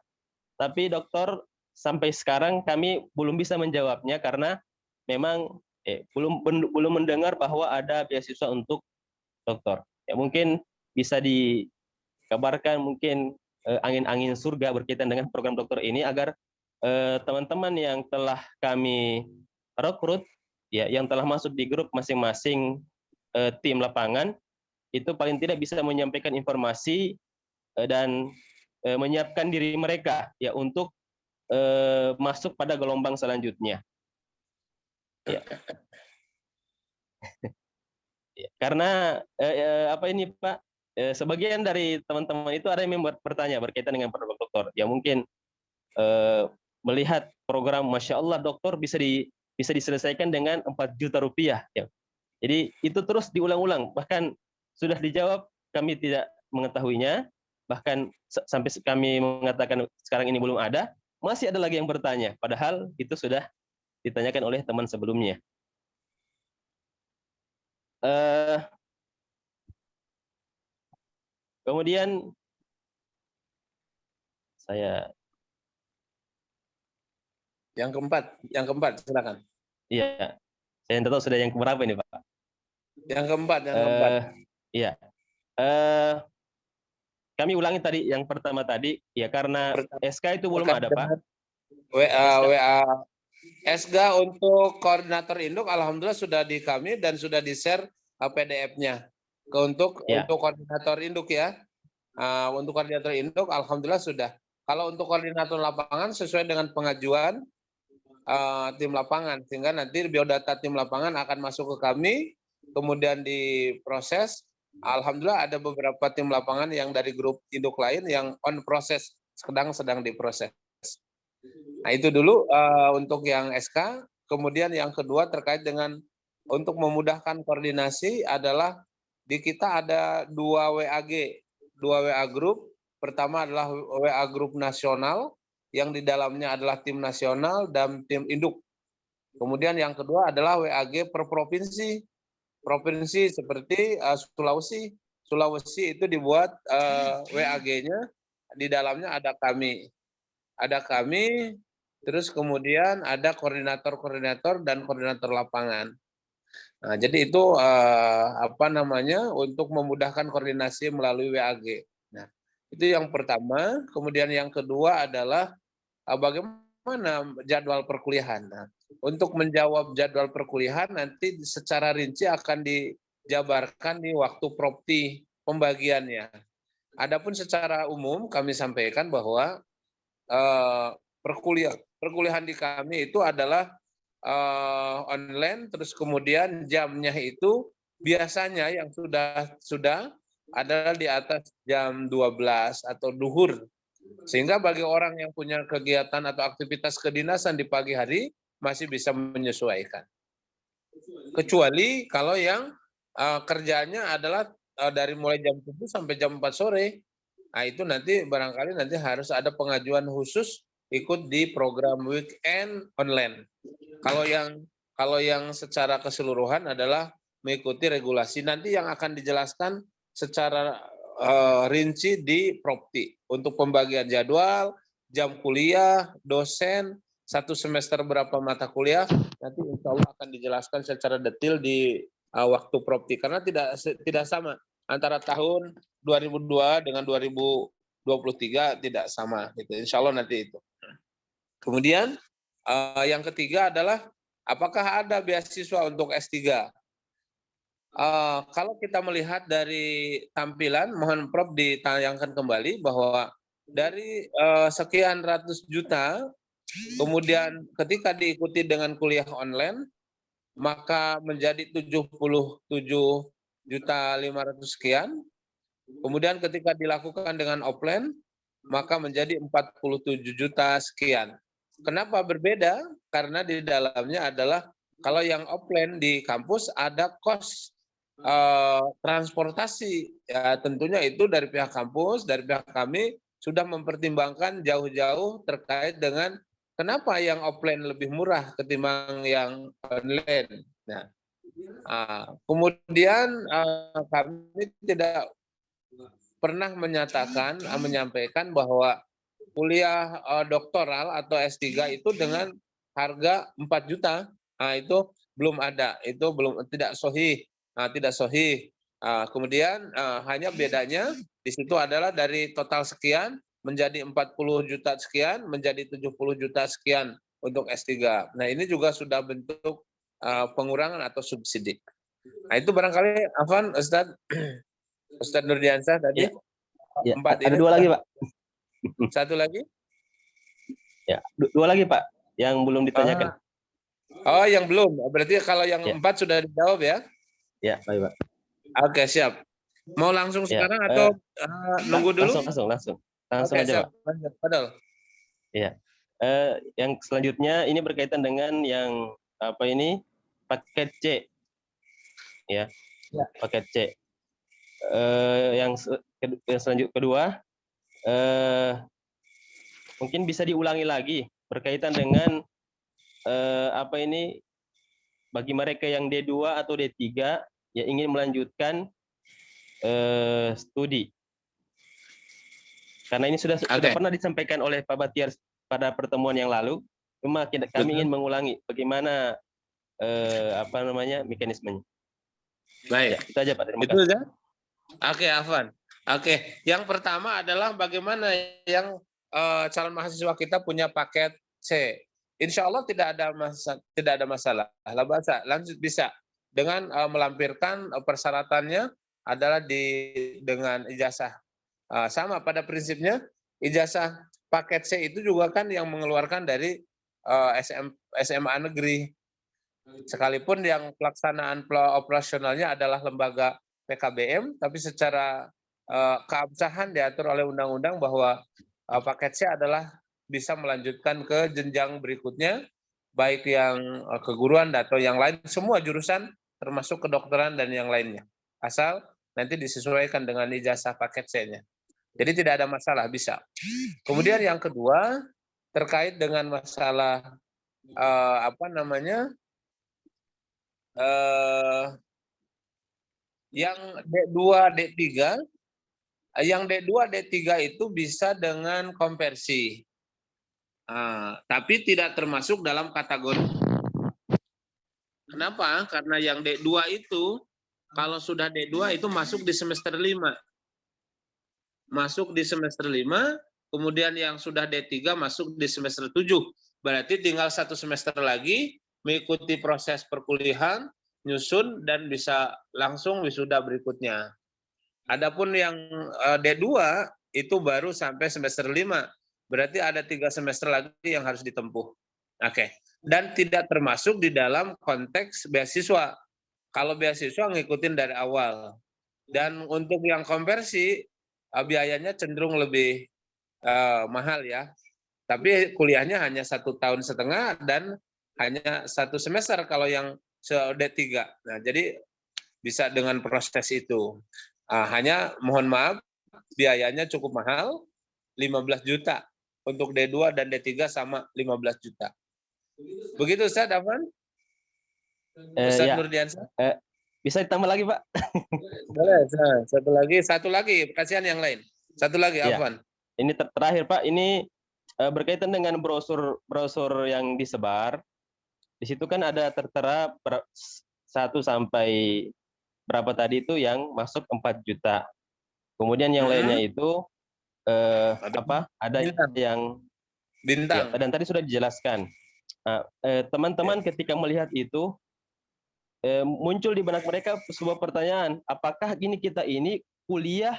tapi doktor sampai sekarang kami belum bisa menjawabnya karena memang belum mendengar bahwa ada beasiswa untuk doktor. Ya mungkin bisa dikabarkan mungkin angin-angin surga berkaitan dengan program dokter ini agar teman-teman yang telah kami rekrut ya, yang telah masuk di grup masing-masing tim lapangan itu paling tidak bisa menyampaikan informasi dan menyiapkan diri mereka ya untuk masuk pada gelombang selanjutnya. Ya. Karena apa ini Pak, sebagian dari teman-teman itu ada yang bertanya berkaitan dengan program dokter. Ya mungkin melihat program Masya Allah dokter bisa diselesaikan dengan 4 juta rupiah. Ya. Jadi itu terus diulang-ulang, bahkan sudah dijawab kami tidak mengetahuinya, bahkan sampai kami mengatakan sekarang ini belum ada, masih ada lagi yang bertanya, padahal itu sudah ditanyakan oleh teman sebelumnya. Kemudian saya yang keempat silakan. Iya, saya tidak tahu sudah yang keberapa ini Pak. Yang keempat. Iya. Kami ulangi tadi yang pertama tadi ya, karena SK itu belum ada Pak. WA SK untuk koordinator induk alhamdulillah sudah di kami dan sudah di-share PDF-nya untuk koordinator induk ya. Untuk koordinator induk alhamdulillah sudah. Kalau untuk koordinator lapangan sesuai dengan pengajuan tim lapangan, sehingga nanti biodata tim lapangan akan masuk ke kami, kemudian diproses. Alhamdulillah ada beberapa tim lapangan yang dari grup induk lain yang on proses, sedang diproses. Nah itu dulu untuk yang SK. Kemudian yang kedua terkait dengan untuk memudahkan koordinasi adalah di kita ada 2 WA grup. Pertama adalah WA grup nasional yang di dalamnya adalah tim nasional dan tim induk. Kemudian yang kedua adalah WAG per provinsi. Provinsi seperti Sulawesi itu dibuat WAG-nya, di dalamnya ada kami, terus kemudian ada koordinator dan koordinator lapangan. Nah, jadi itu untuk memudahkan koordinasi melalui WAG. Nah, itu yang pertama. Kemudian yang kedua adalah bagaimana jadwal perkuliahan. Nah, untuk menjawab jadwal perkuliahan nanti secara rinci akan dijabarkan di waktu propti pembagiannya. Adapun secara umum kami sampaikan bahwa perkuliahan di kami itu adalah online, terus kemudian jamnya itu biasanya yang sudah adalah di atas jam 12 atau duhur. Sehingga bagi orang yang punya kegiatan atau aktivitas kedinasan di pagi hari masih bisa menyesuaikan. Kecuali kalau yang kerjanya adalah dari mulai jam 7 sampai jam 4 sore. Nah, itu nanti barangkali harus ada pengajuan khusus ikut di program weekend online. Kalau yang secara keseluruhan adalah mengikuti regulasi nanti yang akan dijelaskan secara rinci di Propti untuk pembagian jadwal, jam kuliah, dosen, 1 semester berapa mata kuliah, nanti insya Allah akan dijelaskan secara detail di waktu Propti, karena tidak sama antara tahun 2002 dengan 2023 tidak sama gitu. Insya Allah nanti itu. Kemudian yang ketiga adalah apakah ada beasiswa untuk S3? Kalau kita melihat dari tampilan, mohon Prof ditayangkan kembali bahwa dari sekian ratus juta, kemudian ketika diikuti dengan kuliah online, maka menjadi 77.500.000 sekian. Kemudian ketika dilakukan dengan offline, maka menjadi 47 juta sekian. Kenapa berbeda? Karena di dalamnya adalah kalau yang offline di kampus ada kos transportasi. Ya, tentunya itu dari pihak kampus, dari pihak kami sudah mempertimbangkan jauh-jauh terkait dengan kenapa yang offline lebih murah ketimbang yang online. Nah, kemudian kami tidak pernah menyampaikan bahwa kuliah doktoral atau S3 itu dengan harga 4 juta. Nah, itu belum ada, itu tidak sahih. Tidak sahih. Kemudian hanya bedanya di situ adalah dari total sekian menjadi 40 juta sekian, menjadi 70 juta sekian untuk S3. Nah, ini juga sudah bentuk pengurangan atau subsidi. Nah, itu barangkali Afwan, Ustadz Nurdiansyah tadi. Ya, 4 ada ini. 2 lagi, Pak. 1 lagi? Ya, 2 lagi, Pak, yang belum ditanyakan. Oh, yang belum. Berarti kalau yang 4 sudah dijawab ya? Ya, baik, Pak. Oke, siap. Mau langsung sekarang atau nunggu dulu? Langsung Oke, aja, siap. Pak. Padahal. Iya. Yang selanjutnya ini berkaitan dengan yang paket C. Ya. Paket C. Yang selanjutnya kedua, mungkin bisa diulangi lagi berkaitan dengan bagi mereka yang D2 atau D3 yang ingin melanjutkan studi. Karena ini sudah pernah disampaikan oleh Pak Batiar pada pertemuan yang lalu, cuma kami ingin mengulangi bagaimana mekanismenya. Baik. Ya, itu aja Pak, terima Itu kasih. ya? Oke, Afwan. Oke, yang pertama adalah bagaimana yang calon mahasiswa kita punya paket C. Insya Allah tidak ada masalah. Lanjut bisa dengan melampirkan persyaratannya adalah dengan ijazah. Sama pada prinsipnya ijazah paket C itu juga kan yang mengeluarkan dari SMA negeri. Sekalipun yang pelaksanaan operasionalnya adalah lembaga PKBM, tapi secara keabsahan diatur oleh undang-undang bahwa paket C adalah bisa melanjutkan ke jenjang berikutnya, baik yang keguruan atau yang lain, semua jurusan termasuk kedokteran dan yang lainnya. Asal nanti disesuaikan dengan ijazah paket C-nya. Jadi tidak ada masalah, bisa. Kemudian yang kedua, terkait dengan masalah yang D2, D3, yang D2, D3 itu bisa dengan konversi. Tapi tidak termasuk dalam kategori. Kenapa? Karena yang D2 itu, kalau sudah D2 itu masuk di semester 5. Masuk di semester 5, kemudian yang sudah D3 masuk di semester 7. Berarti tinggal 1 semester lagi, mengikuti proses perkuliahan, nyusun, dan bisa langsung wisuda berikutnya. Adapun yang D2 itu baru sampai semester 5. Berarti ada 3 semester lagi yang harus ditempuh. Oke. Dan tidak termasuk di dalam konteks beasiswa. Kalau beasiswa ngikutin dari awal. Dan untuk yang konversi, biayanya cenderung lebih mahal ya. Tapi kuliahnya hanya 1,5 tahun dan hanya 1 semester kalau yang D3. Nah, jadi bisa dengan proses itu. Hanya mohon maaf, biayanya cukup mahal, 15 juta. Untuk D2 dan D3 sama 15 juta. Begitu Ustaz Afwan? Ustaz Nurdiansyah? Bisa ditambah lagi Pak? Boleh, satu lagi, kasihan yang lain. Satu lagi, Afwan. Ini terakhir Pak, ini berkaitan dengan brosur yang disebar, di situ kan ada tertera 1 sampai berapa tadi itu yang masuk 4 juta. Kemudian yang lainnya itu ada yang bintang. Ya, dan tadi sudah dijelaskan. Teman-teman ketika melihat itu muncul di benak mereka sebuah pertanyaan, apakah kita ini kuliah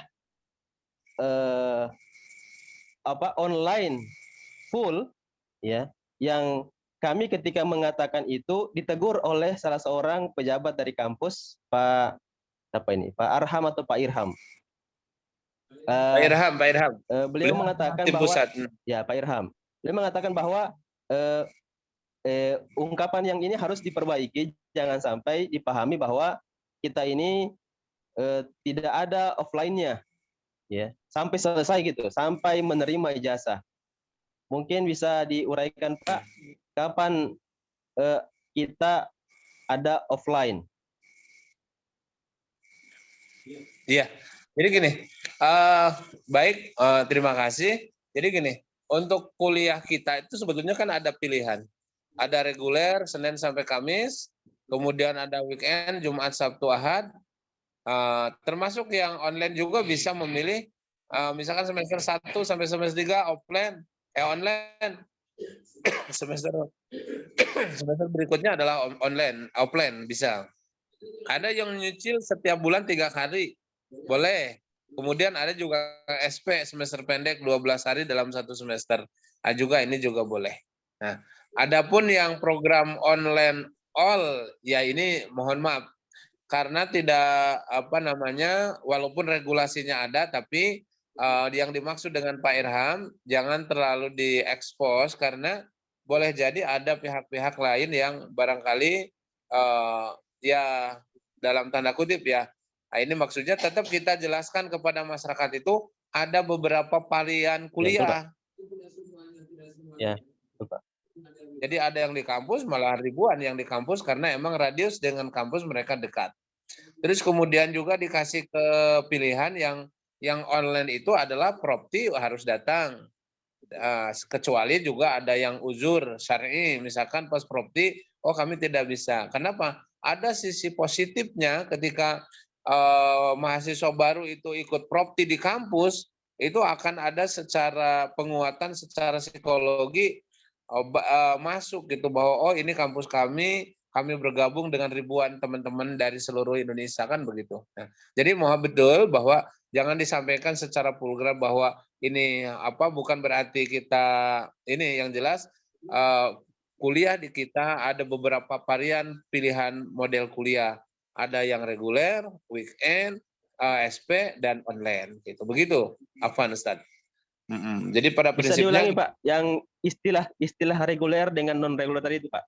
online full, ya, yang kami ketika mengatakan itu ditegur oleh salah seorang pejabat dari kampus, Pak Arham atau Pak Irham. Pak Irham. Beliau mengatakan bahwa ya Pak Irham, beliau mengatakan bahwa ungkapan yang ini harus diperbaiki, jangan sampai dipahami bahwa kita ini tidak ada offline-nya, ya, sampai selesai gitu, sampai menerima ijazah. Mungkin bisa diuraikan Pak, kapan kita ada offline? Iya, jadi gini, baik, terima kasih. Jadi gini, untuk kuliah kita itu sebetulnya kan ada pilihan. Ada reguler, Senin sampai Kamis, kemudian ada weekend, Jumat, Sabtu, Ahad. Termasuk yang online juga bisa memilih, misalkan semester 1 sampai semester 3 online. semester berikutnya adalah offline bisa. Ada yang nyicil setiap bulan 3 kali, boleh. Kemudian ada juga SP semester pendek 12 hari dalam 1 semester. Juga ini juga boleh. Nah, adapun yang program online all, ya ini mohon maaf karena tidak walaupun regulasinya ada, tapi yang dimaksud dengan Pak Irham jangan terlalu diekspos karena boleh jadi ada pihak-pihak lain yang barangkali ya dalam tanda kutip ya. Nah, ini maksudnya tetap kita jelaskan kepada masyarakat itu ada beberapa varian kuliah. Ya, Pak. Jadi ada yang di kampus, malah ribuan yang di kampus karena emang radius dengan kampus mereka dekat. Terus kemudian juga dikasih ke pilihan yang online itu adalah propti harus datang. Kecuali juga ada yang uzur syar'i, misalkan pas propti, oh kami tidak bisa. Kenapa? Ada sisi positifnya ketika mahasiswa baru itu ikut propti di kampus, itu akan ada secara penguatan secara psikologi masuk gitu bahwa oh ini kampus kami bergabung dengan ribuan teman-teman dari seluruh Indonesia kan begitu. Nah, jadi mohon betul bahwa jangan disampaikan secara vulgar bahwa ini bukan berarti kita ini, yang jelas kuliah di kita ada beberapa varian pilihan model kuliah. Ada yang reguler, weekend, SP dan online gitu. Begitu, Afwan Ustaz. Jadi pada Bisa prinsipnya diulangi Pak, yang istilah reguler dengan non reguler tadi itu Pak.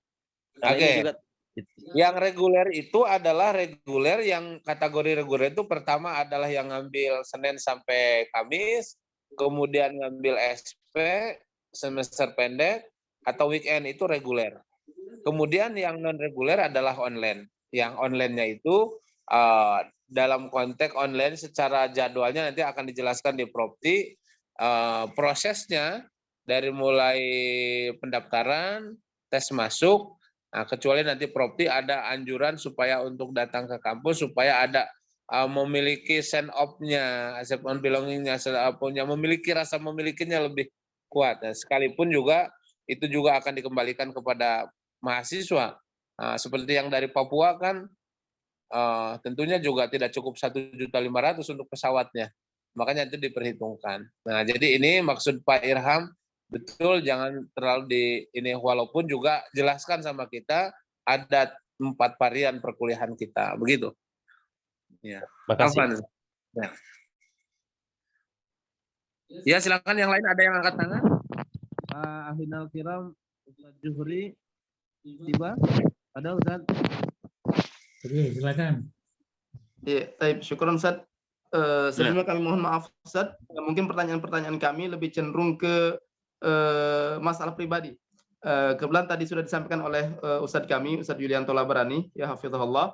Oke. Yang reguler itu adalah reguler yang kategori reguler itu pertama adalah yang ngambil Senin sampai Kamis, kemudian ngambil SP semester pendek atau weekend itu reguler. Kemudian yang non reguler adalah online. Yang online-nya itu dalam konteks online secara jadwalnya nanti akan dijelaskan di Propti. Prosesnya dari mulai pendaftaran, tes masuk, kecuali nanti Propti ada anjuran supaya untuk datang ke kampus supaya ada memiliki sense of-nya, sense of belonging-nya, memiliki rasa memilikinya lebih kuat. Nah, sekalipun juga itu juga akan dikembalikan kepada mahasiswa. Seperti yang dari Papua kan tentunya juga tidak cukup 1.500.000 untuk pesawatnya. Makanya itu diperhitungkan. Nah, jadi ini maksud Pak Irham, betul jangan terlalu ini, walaupun juga jelaskan sama kita ada 4 varian perkuliahan kita, begitu. Ya. Makasih. Ya, silakan yang lain, ada yang angkat tangan? Ahinal Kiram, Ustaz Juhri, tiba? Ada Ustaz? Oke, silakan. Ya, baik, syukur Ustaz. Sebelumnya kami mohon maaf Ustaz, mungkin pertanyaan-pertanyaan kami lebih cenderung ke masalah pribadi. Kebetulan tadi sudah disampaikan oleh Ustadz kami, Ustadz Yulianto Labarani, ya hafizahullah,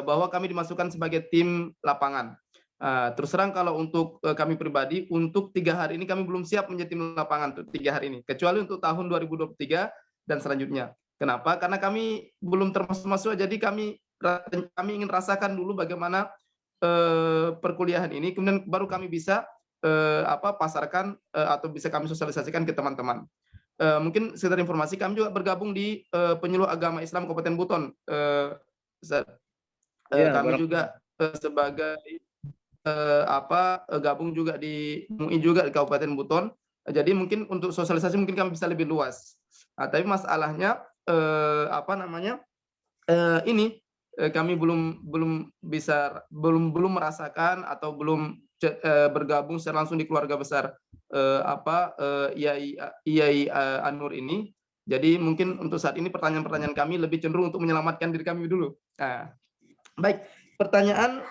bahwa kami dimasukkan sebagai tim lapangan. Terus terang kalau untuk kami pribadi, untuk 3 hari ini kami belum siap menjadi tim lapangan tuh 3 hari ini, kecuali untuk tahun 2023 dan selanjutnya. Kenapa? Karena kami belum termasuk mahasiswa, jadi kami ingin rasakan dulu bagaimana perkuliahan ini, kemudian baru kami bisa pasarkan atau bisa kami sosialisasikan ke teman-teman. Mungkin sekedar informasi, kami juga bergabung di Penyuluh Agama Islam Kabupaten Buton. Kami juga sebagai gabung juga di MUI juga di Kabupaten Buton. Jadi mungkin untuk sosialisasi mungkin kami bisa lebih luas. Tapi masalahnya ini kami belum merasakan atau belum bergabung secara langsung di keluarga besar IAI An-Nur ini. Jadi mungkin untuk saat ini pertanyaan-pertanyaan kami lebih cenderung untuk menyelamatkan diri kami dulu. Baik, pertanyaan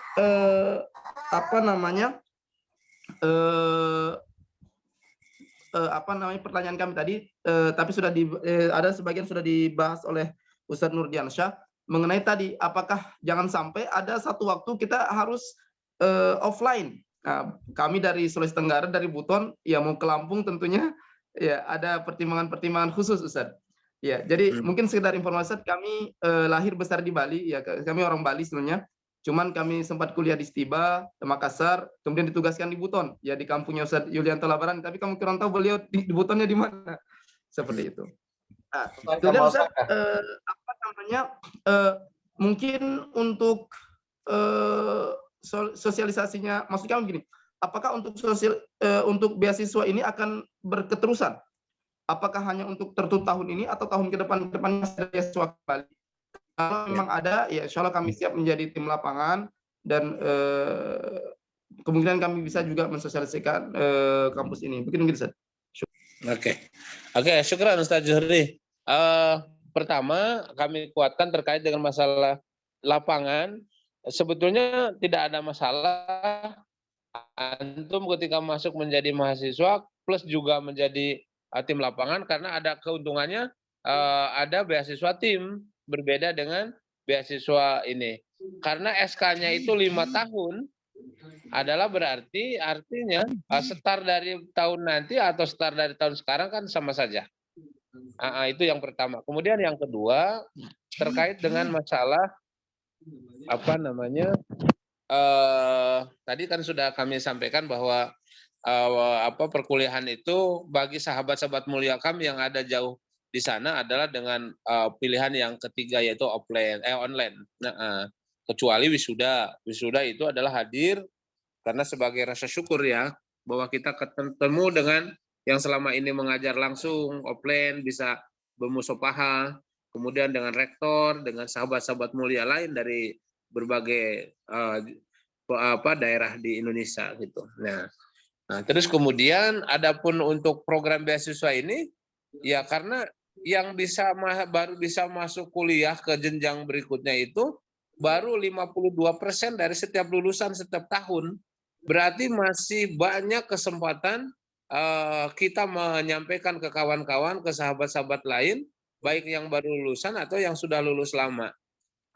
pertanyaan kami tadi, tapi sudah ada sebagian sudah dibahas oleh Ustadz Nurdiansyah mengenai tadi, apakah jangan sampai ada satu waktu kita harus offline. Kami dari Sulawesi Tenggara, dari Buton, ya mau ke Lampung tentunya, ya ada pertimbangan-pertimbangan khusus, Ustadz. Ya, jadi mungkin sekedar informasi, kami lahir besar di Bali, ya kami orang Bali sebenarnya. Cuman kami sempat kuliah di Stiba, Makassar, kemudian ditugaskan di Buton, ya di kampungnya Ustadz Yulianto Labaran, tapi kami kurang tahu beliau di Butonnya di mana. Seperti itu. Kemudian Ustadz, mungkin untuk sosialisasinya, maksud kami begini, apakah untuk beasiswa ini akan berketerusan? Apakah hanya untuk tertutup tahun ini atau tahun ke depan masih ada beasiswa kembali? Kalau memang ada, ya insya Allah kami siap menjadi tim lapangan dan kemungkinan kami bisa juga mensosialisasikan kampus ini. Mungkin Ustaz. Oke, syukran Ustaz Zuhri. Pertama, kami kuatkan terkait dengan masalah lapangan. Sebetulnya tidak ada masalah. Antum ketika masuk menjadi mahasiswa plus juga menjadi tim lapangan, karena ada keuntungannya, ada beasiswa tim. Berbeda dengan beasiswa ini. Karena SK-nya itu 5 tahun, adalah artinya start dari tahun nanti atau start dari tahun sekarang kan sama saja. Itu yang pertama. Kemudian yang kedua, terkait dengan masalah tadi kan sudah kami sampaikan bahwa perkuliahan itu bagi sahabat-sahabat mulia kami yang ada jauh di sana adalah dengan pilihan yang ketiga, yaitu online. Kecuali wisuda itu adalah hadir karena sebagai rasa syukur ya, bahwa kita ketemu dengan yang selama ini mengajar langsung offline, bisa bermusyawarah, kemudian dengan rektor, dengan sahabat-sahabat mulia lain dari berbagai daerah di Indonesia gitu. Nah, terus kemudian adapun untuk program beasiswa ini, ya karena yang baru bisa masuk kuliah ke jenjang berikutnya itu baru 52% dari setiap lulusan setiap tahun. Berarti masih banyak kesempatan kita menyampaikan ke kawan-kawan, ke sahabat-sahabat lain, baik yang baru lulusan atau yang sudah lulus lama.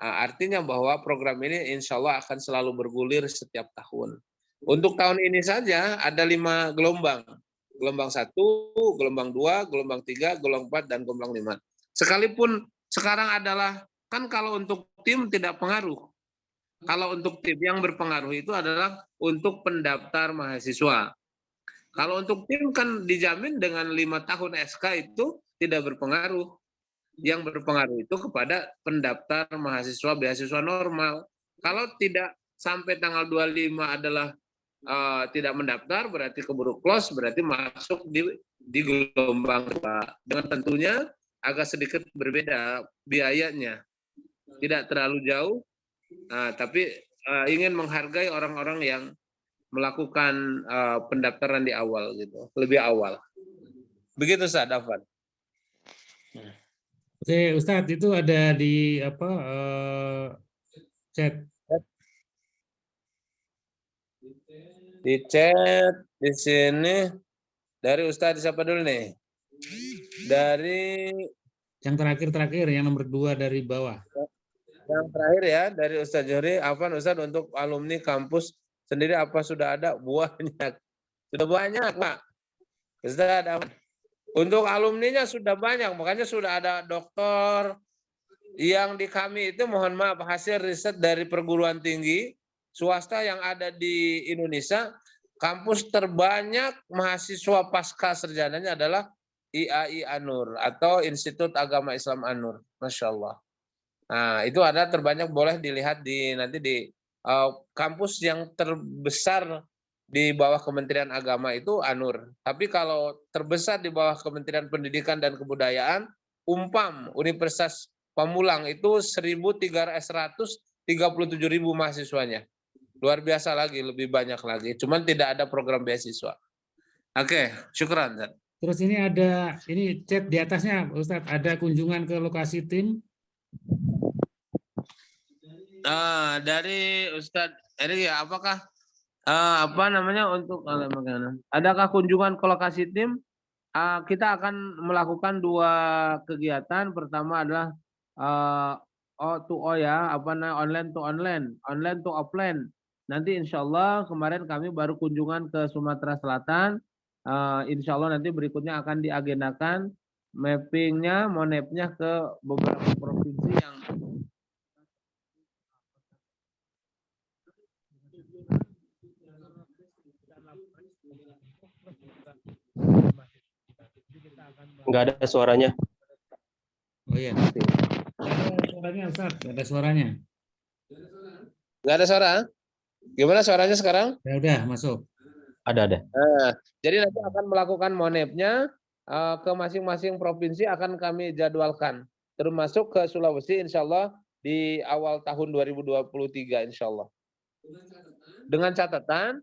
Artinya bahwa program ini insya Allah akan selalu bergulir setiap tahun. Untuk tahun ini saja ada 5 gelombang. Gelombang 1, gelombang 2, gelombang 3, gelombang 4, dan gelombang 5. Sekalipun sekarang adalah, kan kalau untuk tim tidak pengaruh. Kalau untuk tim yang berpengaruh itu adalah untuk pendaftar mahasiswa. Kalau untuk tim kan dijamin dengan 5 tahun SK itu tidak berpengaruh. Yang berpengaruh itu kepada pendaftar mahasiswa beasiswa normal. Kalau tidak sampai tanggal 25 adalah tidak mendaftar, berarti keburu close, berarti masuk di gelombang 2. Dengan tentunya agak sedikit berbeda biayanya, tidak terlalu jauh, tapi ingin menghargai orang-orang yang melakukan pendaftaran di awal gitu, lebih awal. Begitu Ustaz Afwan. Oke Ustadz, itu ada di chat. Di chat di sini dari Ustadz siapa dulu nih? Dari yang terakhir yang nomor 2 dari bawah. Yang terakhir ya, dari Ustadz Johri. Afwan Ustadz, untuk alumni kampus sendiri apa sudah ada? Banyak. Sudah banyak, Pak. Ustaz, untuk alumninya sudah banyak, makanya sudah ada doktor yang di kami itu, mohon maaf, hasil riset dari perguruan tinggi swasta yang ada di Indonesia, kampus terbanyak mahasiswa pasca sarjananya adalah IAI An-Nur atau Institut Agama Islam An-Nur. Masya Allah. Nah, itu ada terbanyak, boleh dilihat nanti di kampus yang terbesar di bawah Kementerian Agama itu An-Nur. Tapi kalau terbesar di bawah Kementerian Pendidikan dan Kebudayaan, Umpam, Universitas Pamulang itu 137.000 mahasiswanya. Luar biasa lagi, lebih banyak lagi. Cuman tidak ada program beasiswa. Oke, syukran. Terus ini chat di atasnya, Ustadz, ada kunjungan ke lokasi tim. Dari Ustadz ini ya, apakah apa namanya untuk adakah kunjungan ke lokasi tim? Kita akan melakukan 2 kegiatan. Pertama adalah O2O ya, online to online, online to offline. Nanti insya Allah kemarin kami baru kunjungan ke Sumatera Selatan. Insya Allah nanti berikutnya akan diagendakan mappingnya, monepnya ke beberapa provinsi yang Nggak ada suaranya. Oh iya. Ada suaranya, Ustaz. Ada suaranya. nggak ada suara? Gimana suaranya sekarang? Ya udah masuk. Ada. Jadi nanti akan melakukan monepnya ke masing-masing provinsi akan kami jadwalkan. Termasuk ke Sulawesi insya Allah di awal tahun 2023 insya Allah. Dengan catatan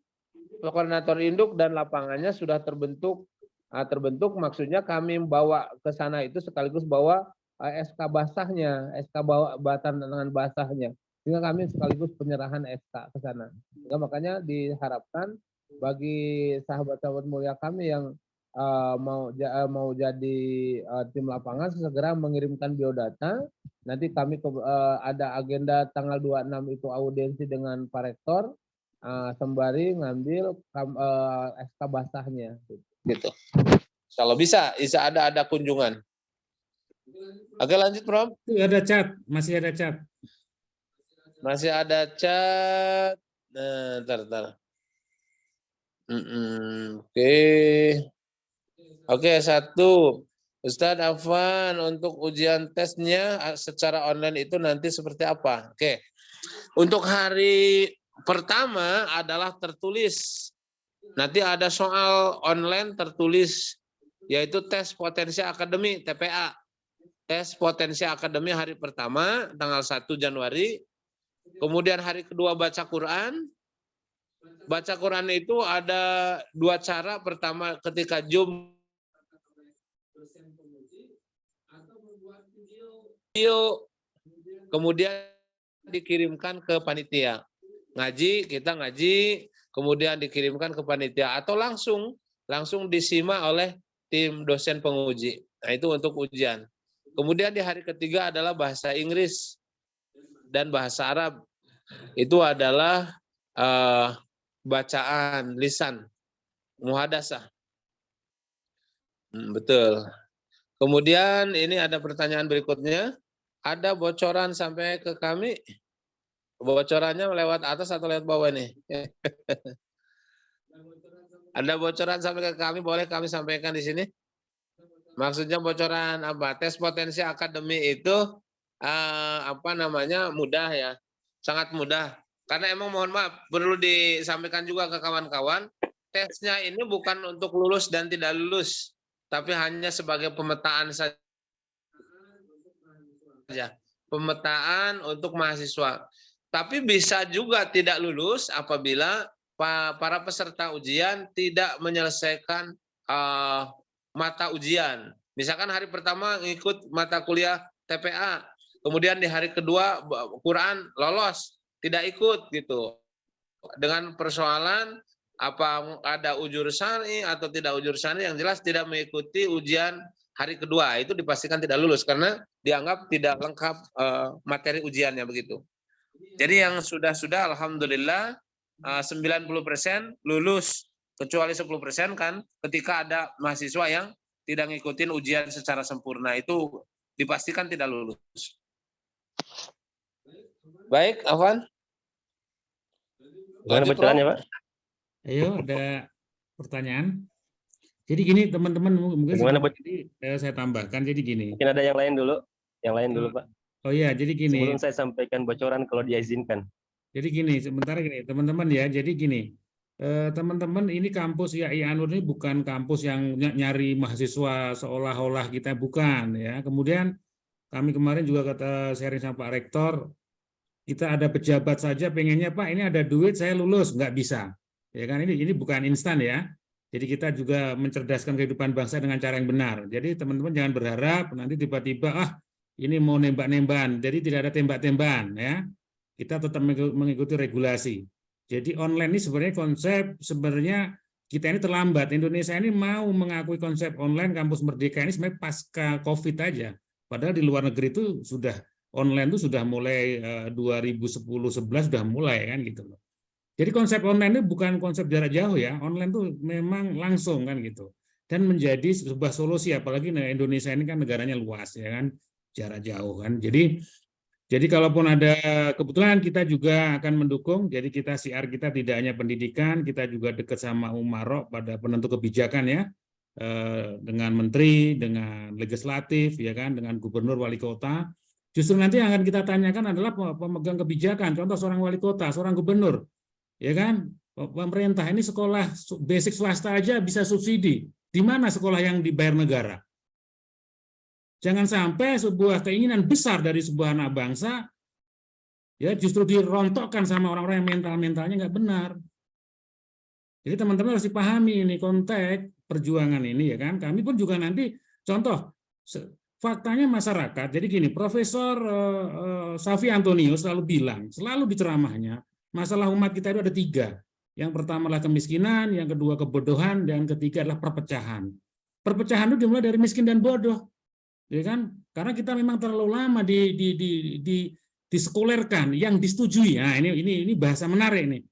koordinator induk dan lapangannya sudah terbentuk. Terbentuk maksudnya kami bawa ke sana itu sekaligus bawa SK basahnya, SK tantangan basahnya. Sehingga kami sekaligus penyerahan SK ke sana. Makanya diharapkan bagi sahabat-sahabat mulia kami yang mau jadi tim lapangan segera mengirimkan biodata. Nanti kami ada agenda tanggal 26 itu audiensi dengan Pak Rektor, sembari ngambil SK basahnya. Gitu. Kalau bisa ada kunjungan. Oke, lanjut, Prof. Itu ada chat, masih ada chat. Masih ada chat. Nah, ntar. Oke, 1. Ustadz Afwan, untuk ujian tesnya secara online itu nanti seperti apa? Oke. Untuk hari pertama adalah tertulis. Nanti ada soal online tertulis, yaitu tes potensi akademi, TPA. Tes potensi akademi hari pertama, tanggal 1 Januari. Kemudian hari kedua baca Quran. Baca Quran itu ada 2 cara. Pertama ketika Zoom, video, kemudian dikirimkan ke panitia. Kita ngaji, kemudian dikirimkan ke panitia atau langsung disimak oleh tim dosen penguji. Nah, itu untuk ujian. Kemudian di hari ketiga adalah bahasa Inggris dan bahasa Arab. Itu adalah bacaan lisan, muhadasah. Betul. Kemudian ini ada pertanyaan berikutnya. Ada bocoran sampai ke kami? Bocorannya lewat atas atau lewat bawah nih? Ada bocoran sampai ke kami, boleh kami sampaikan di sini? Maksudnya bocoran apa? Tes potensi akademi itu mudah ya, sangat mudah. Karena emang mohon maaf, perlu disampaikan juga ke kawan-kawan, tesnya ini bukan untuk lulus dan tidak lulus, tapi hanya sebagai pemetaan saja. Pemetaan untuk mahasiswa. Tapi bisa juga tidak lulus apabila para peserta ujian tidak menyelesaikan mata ujian. Misalkan hari pertama ngikut mata kuliah TPA, kemudian di hari kedua Quran lolos, tidak ikut gitu. Dengan persoalan apa ada ujur syar'i atau tidak ujur syar'i, yang jelas tidak mengikuti ujian hari kedua, itu dipastikan tidak lulus karena dianggap tidak lengkap materi ujiannya begitu. Jadi yang sudah alhamdulillah 90% lulus, kecuali 10% kan ketika ada mahasiswa yang tidak ngikutin ujian secara sempurna, itu dipastikan tidak lulus. Baik, Afwan. Gimana bocorannya, Pak? Ayo, ada pertanyaan. Jadi gini teman-teman, mungkin saya tambahkan. Jadi gini. Mungkin ada yang lain dulu. Yang lain dulu, Pak. Oh iya, jadi gini. Sebelum saya sampaikan bocoran kalau diizinkan. Jadi gini, sebentar gini, teman-teman ya. Jadi gini, teman-teman, ini kampus ya IANUR ini bukan kampus yang nyari mahasiswa seolah-olah kita, bukan ya. Kemudian kami kemarin juga kata sharing sama Pak Rektor, kita ada pejabat saja pengennya Pak ini ada duit saya lulus, nggak bisa. Ya kan, ini bukan instan ya. Jadi kita juga mencerdaskan kehidupan bangsa dengan cara yang benar. Jadi teman-teman jangan berharap nanti tiba-tiba ini mau nembak-nembakan. Jadi tidak ada tembak-tembakan ya. Kita tetap mengikuti regulasi. Jadi online ini sebenarnya konsep sebenarnya kita ini terlambat. Indonesia ini mau mengakui konsep online kampus Merdeka ini sebenarnya pasca Covid aja. Padahal di luar negeri itu sudah online itu sudah mulai 2010-11 sudah mulai kan gitu loh. Jadi konsep online itu bukan konsep jarak jauh ya, online itu memang langsung kan gitu. Dan menjadi sebuah solusi, apalagi Indonesia ini kan negaranya luas ya kan, jarak jauh kan. Jadi kalaupun ada kebetulan kita juga akan mendukung, jadi kita siar kita tidak hanya pendidikan, kita juga dekat sama Umarok pada penentu kebijakan ya, dengan menteri, dengan legislatif ya kan, dengan gubernur, wali kota. Justru nanti yang akan kita tanyakan adalah pemegang kebijakan, contoh seorang wali kota, seorang gubernur. Ya kan, pemerintah ini sekolah basic swasta aja bisa subsidi. Di mana sekolah yang dibayar negara? Jangan sampai sebuah keinginan besar dari sebuah anak bangsa ya justru dirontokkan sama orang-orang yang mental-mentalnya nggak benar. Jadi teman-teman harus dipahami ini konteks perjuangan ini ya kan. Kami pun juga nanti contoh faktanya masyarakat. Jadi gini, Profesor Safi Antonio selalu bilang, selalu di ceramahnya, masalah umat kita itu ada 3. Yang pertama adalah kemiskinan, yang kedua kebodohan, dan ketiga adalah perpecahan. Perpecahan itu dimulai dari miskin dan bodoh, ya kan? Karena kita memang terlalu lama disekulerkan, yang disetujui. Nah, ini bahasa menarik nih.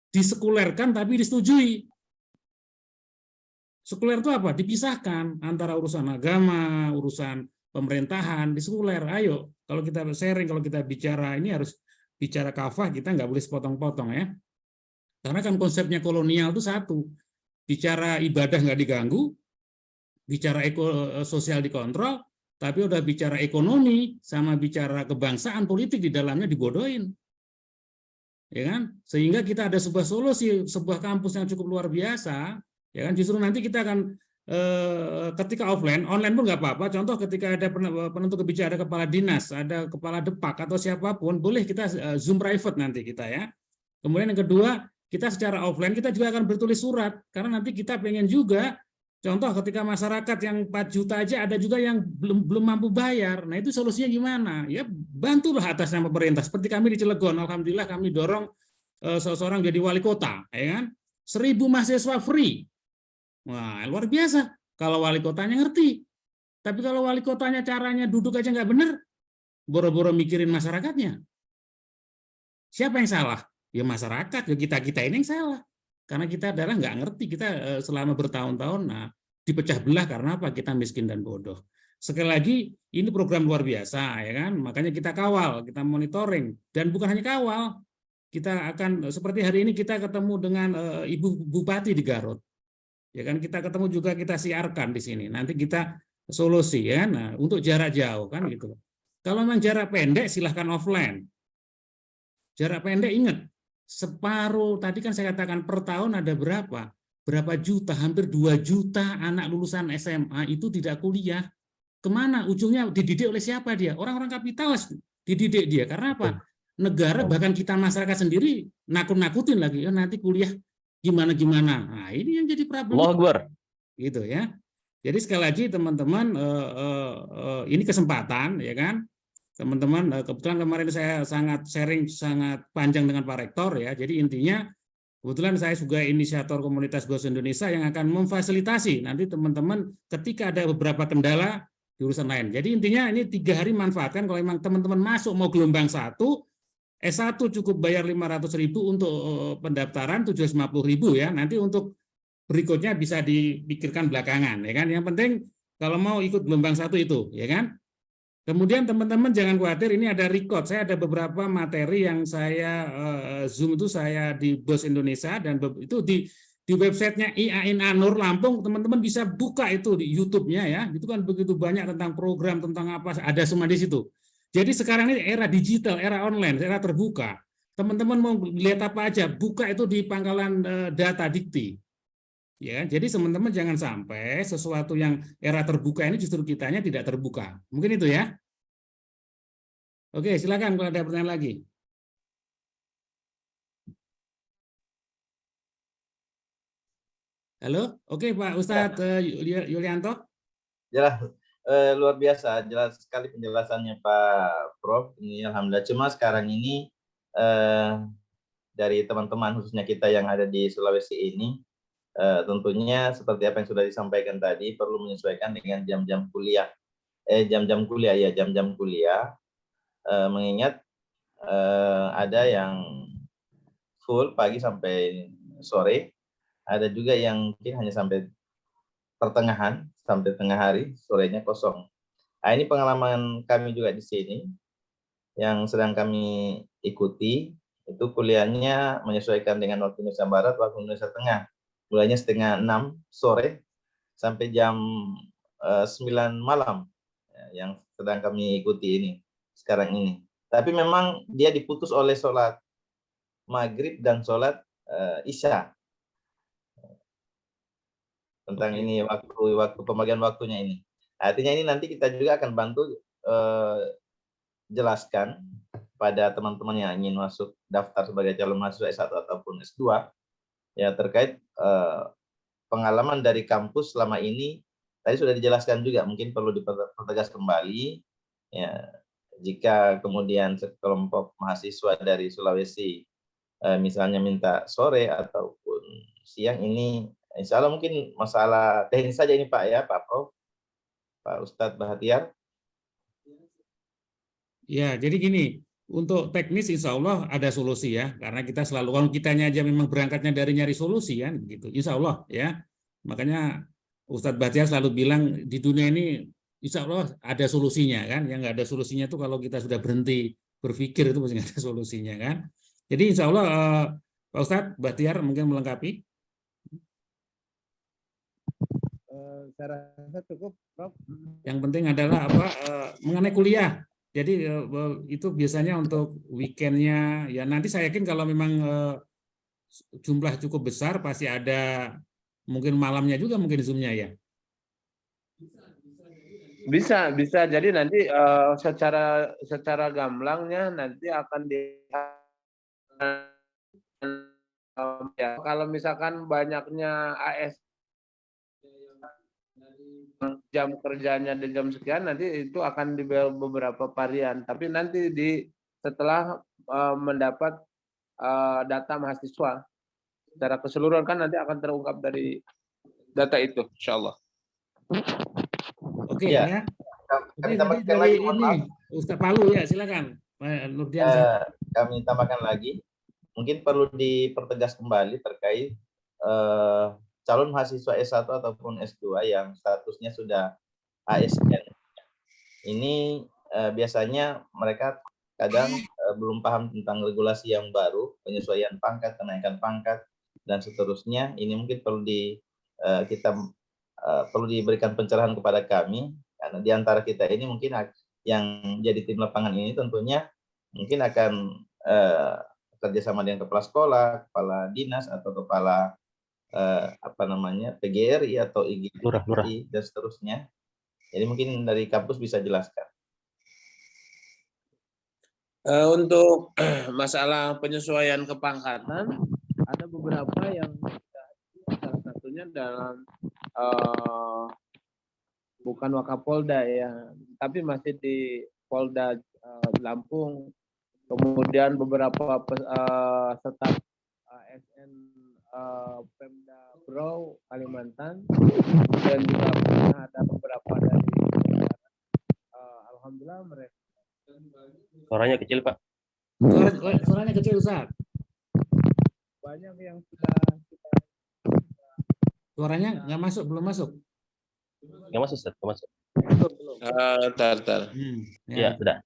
Disekulerkan tapi disetujui. Sekuler itu apa? Dipisahkan antara urusan agama, urusan pemerintahan, disekuler. Ayo, kalau kita sharing, kalau kita bicara ini harus bicara kafah, kita nggak boleh sepotong-potong ya. Karena kan konsepnya kolonial itu satu, bicara ibadah nggak diganggu, bicara sosial dikontrol, tapi udah bicara ekonomi sama bicara kebangsaan politik di dalamnya dibodohin. Ya kan? Sehingga kita ada sebuah solusi, sebuah kampus yang cukup luar biasa, ya kan? Justru nanti kita akan ketika offline, online pun nggak apa-apa. Contoh ketika ada penentu kebijakan, ada kepala dinas, ada kepala depak atau siapapun, boleh kita Zoom private nanti kita ya. Kemudian yang kedua, kita secara offline kita juga akan bertulis surat karena nanti kita pengen juga, contoh ketika masyarakat yang 4 juta aja ada juga yang belum mampu bayar. Nah itu solusinya gimana? Ya bantulah atas nama pemerintah. Seperti kami di Cilegon, alhamdulillah kami dorong seseorang jadi wali kota, ya kan? 1.000 mahasiswa free. Wah, luar biasa kalau wali kotanya ngerti. Tapi kalau wali kotanya caranya duduk aja nggak benar, boro-boro mikirin masyarakatnya. Siapa yang salah? Ya masyarakat, ya kita ini yang salah. Karena kita adalah nggak ngerti, kita selama bertahun-tahun dipecah belah karena apa? Kita miskin dan bodoh. Sekali lagi, ini program luar biasa, ya kan? Makanya kita kawal, kita monitoring. Dan bukan hanya kawal, kita akan, seperti hari ini kita ketemu dengan Ibu Bupati di Garut. Ya kan, kita ketemu juga, kita siarkan di sini. Nanti kita solusi ya. Nah, untuk jarak jauh kan gitu. Kalau memang jarak pendek silahkan offline. Jarak pendek ingat, separuh tadi kan saya katakan per tahun ada berapa? Berapa juta, hampir 2 juta anak lulusan SMA itu tidak kuliah. Kemana? Ujungnya dididik oleh siapa dia? Orang-orang kapitalis dididik dia. Karena apa? Negara bahkan kita masyarakat sendiri nakut-nakutin lagi. Ya, nanti kuliah gimana-gimana. Nah, ini yang jadi problem. Gitu ya. Jadi sekali lagi teman-teman, ini kesempatan ya kan. Teman-teman, kebetulan kemarin saya sangat sharing sangat panjang dengan Pak Rektor ya. Jadi intinya kebetulan saya juga inisiator komunitas bahasa Indonesia yang akan memfasilitasi nanti teman-teman ketika ada beberapa kendala di urusan lain. Jadi intinya ini 3 hari manfaatkan kalau memang teman-teman masuk mau gelombang 1, S1 cukup bayar 500.000 untuk pendaftaran, 750.000 ya. Nanti untuk berikutnya bisa dipikirkan belakangan, ya kan. Yang penting kalau mau ikut gelombang 1 itu, ya kan. Kemudian teman-teman jangan khawatir, ini ada record. Saya ada beberapa materi yang saya Zoom itu saya di BOS Indonesia, dan itu di websitenya IAIN Anur Lampung, teman-teman bisa buka itu di YouTube-nya ya. Itu kan begitu banyak tentang program, tentang apa, ada semua di situ. Jadi sekarang ini era digital, era online, era terbuka. Teman-teman mau lihat apa aja, buka itu di pangkalan data Dikti. Ya, jadi teman-teman jangan sampai sesuatu yang era terbuka ini justru kitanya tidak terbuka. Mungkin itu ya. Oke, silakan kalau ada pertanyaan lagi. Halo, oke Pak Ustadz Yulianto. Jelas, luar biasa, jelas sekali penjelasannya Pak Prof. Ini alhamdulillah. Cuma sekarang ini dari teman-teman khususnya kita yang ada di Sulawesi ini, tentunya seperti apa yang sudah disampaikan tadi, perlu menyesuaikan dengan jam-jam kuliah. Jam-jam kuliah, mengingat ada yang full pagi sampai sore, ada juga yang mungkin hanya sampai pertengahan, sampai tengah hari, sorenya kosong. Nah, ini pengalaman kami juga di sini, yang sedang kami ikuti, itu kuliahnya menyesuaikan dengan waktu Indonesia Barat, waktu Indonesia Tengah. Mulainya setengah 6 sore sampai jam 9 malam yang sedang kami ikuti ini sekarang ini. Tapi memang dia diputus oleh sholat maghrib dan sholat isya. Tentang ini waktu pembagian waktunya ini. Artinya ini nanti kita juga akan bantu jelaskan pada teman-teman yang ingin masuk daftar sebagai calon mahasiswa S1 ataupun S2. Ya, terkait pengalaman dari kampus selama ini tadi sudah dijelaskan juga, mungkin perlu dipertegas kembali ya, jika kemudian sekelompok mahasiswa dari Sulawesi misalnya minta sore ataupun siang, ini insya Allah mungkin masalah teknis saja ini Pak ya, Pak Prof, Pak Ustadz Bahtiar. Ya, jadi gini, untuk teknis insya Allah ada solusi ya, karena kita selalu, kalau kitanya aja memang berangkatnya dari nyari solusi kan, gitu. Insya Allah ya, makanya Ustadz Bahtiar selalu bilang di dunia ini insya Allah ada solusinya kan, yang nggak ada solusinya itu kalau kita sudah berhenti berpikir itu pasti nggak ada solusinya kan. Jadi insya Allah Pak Ustadz Bahtiar mungkin melengkapi. Saya rasa cukup, Prof. Yang penting adalah apa, mengenai kuliah. Jadi itu biasanya untuk weekendnya ya, nanti saya yakin kalau memang jumlah cukup besar pasti ada mungkin malamnya juga mungkin Zoom-nya ya. Bisa. Jadi nanti secara gamblangnya nanti akan ya, kalau misalkan banyaknya AS jam kerjanya di jam sekian, nanti itu akan di beberapa varian. Tapi nanti setelah mendapat data mahasiswa secara keseluruhan kan nanti akan terungkap dari data itu, insya Allah. Oke ya. Kami tambahkan lagi, ini Ustaz Palu ya, silakan. Kami tambahkan lagi, mungkin perlu dipertegas kembali terkait calon mahasiswa S1 ataupun S2 yang statusnya sudah ASN. Ini biasanya mereka kadang belum paham tentang regulasi yang baru, penyesuaian pangkat, kenaikan pangkat, dan seterusnya. Ini mungkin perlu perlu diberikan pencerahan kepada kami, karena di antara kita ini mungkin yang jadi tim lapangan ini tentunya mungkin akan kerjasama dengan kepala sekolah, kepala dinas, atau kepala PGRI atau IGRI dan seterusnya. Jadi mungkin dari kampus bisa jelaskan. Untuk masalah penyesuaian kepangkatan, ada beberapa yang salah satunya dalam bukan Wakapolda ya, tapi masih di Polda Lampung. Kemudian beberapa staf ASN Pemda Brau Kalimantan, dan juga ada beberapa dari alhamdulillah mereka. Suaranya kecil Pak. Suaranya kecil, Ustaz. Banyak yang sudah kita Suaranya nggak masuk, belum masuk. Nggak masuk, Ustaz, nggak masuk. tar. Ya, sudah.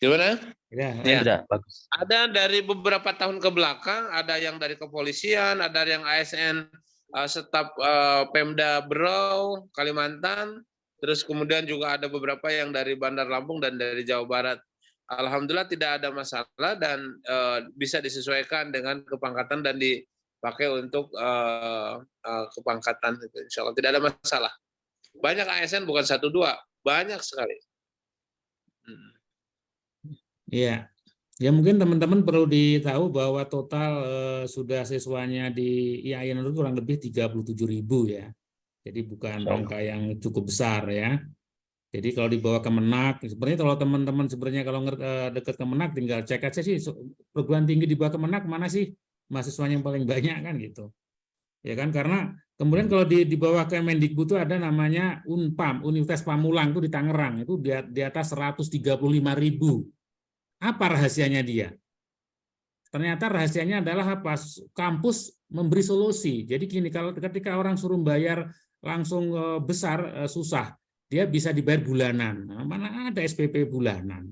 Gimana? Ya. Sudah, bagus. Ada dari beberapa tahun ke belakang, ada yang dari kepolisian, ada yang ASN, staf Pemda Berau, Kalimantan, terus kemudian juga ada beberapa yang dari Bandar Lampung dan dari Jawa Barat. Alhamdulillah tidak ada masalah dan bisa disesuaikan dengan kepangkatan dan dipakai untuk kepangkatan. Insya Allah tidak ada masalah. Banyak ASN bukan 1 2, banyak sekali. Iya. Ya mungkin teman-teman perlu ditahu bahwa total sudah siswanya di IAIN itu kurang lebih 37.000 ya. Jadi bukan angka yang cukup besar ya. Jadi kalau dibawa Kemenak, sebenarnya kalau teman-teman sebenarnya kalau dekat Kemenak tinggal cek aja sih perguruan tinggi di bawah Kemenak mana sih mahasiswanya yang paling banyak kan gitu. Ya kan, karena kemudian kalau di bawah Kemendikbud itu ada namanya Unpam, Universitas Pamulang itu di Tangerang, itu di atas 135.000. Apa rahasianya dia? Ternyata rahasianya adalah apa? Kampus memberi solusi. Jadi gini, kalau ketika orang suruh bayar langsung besar susah, dia bisa dibayar bulanan. Nah, mana ada SPP bulanan,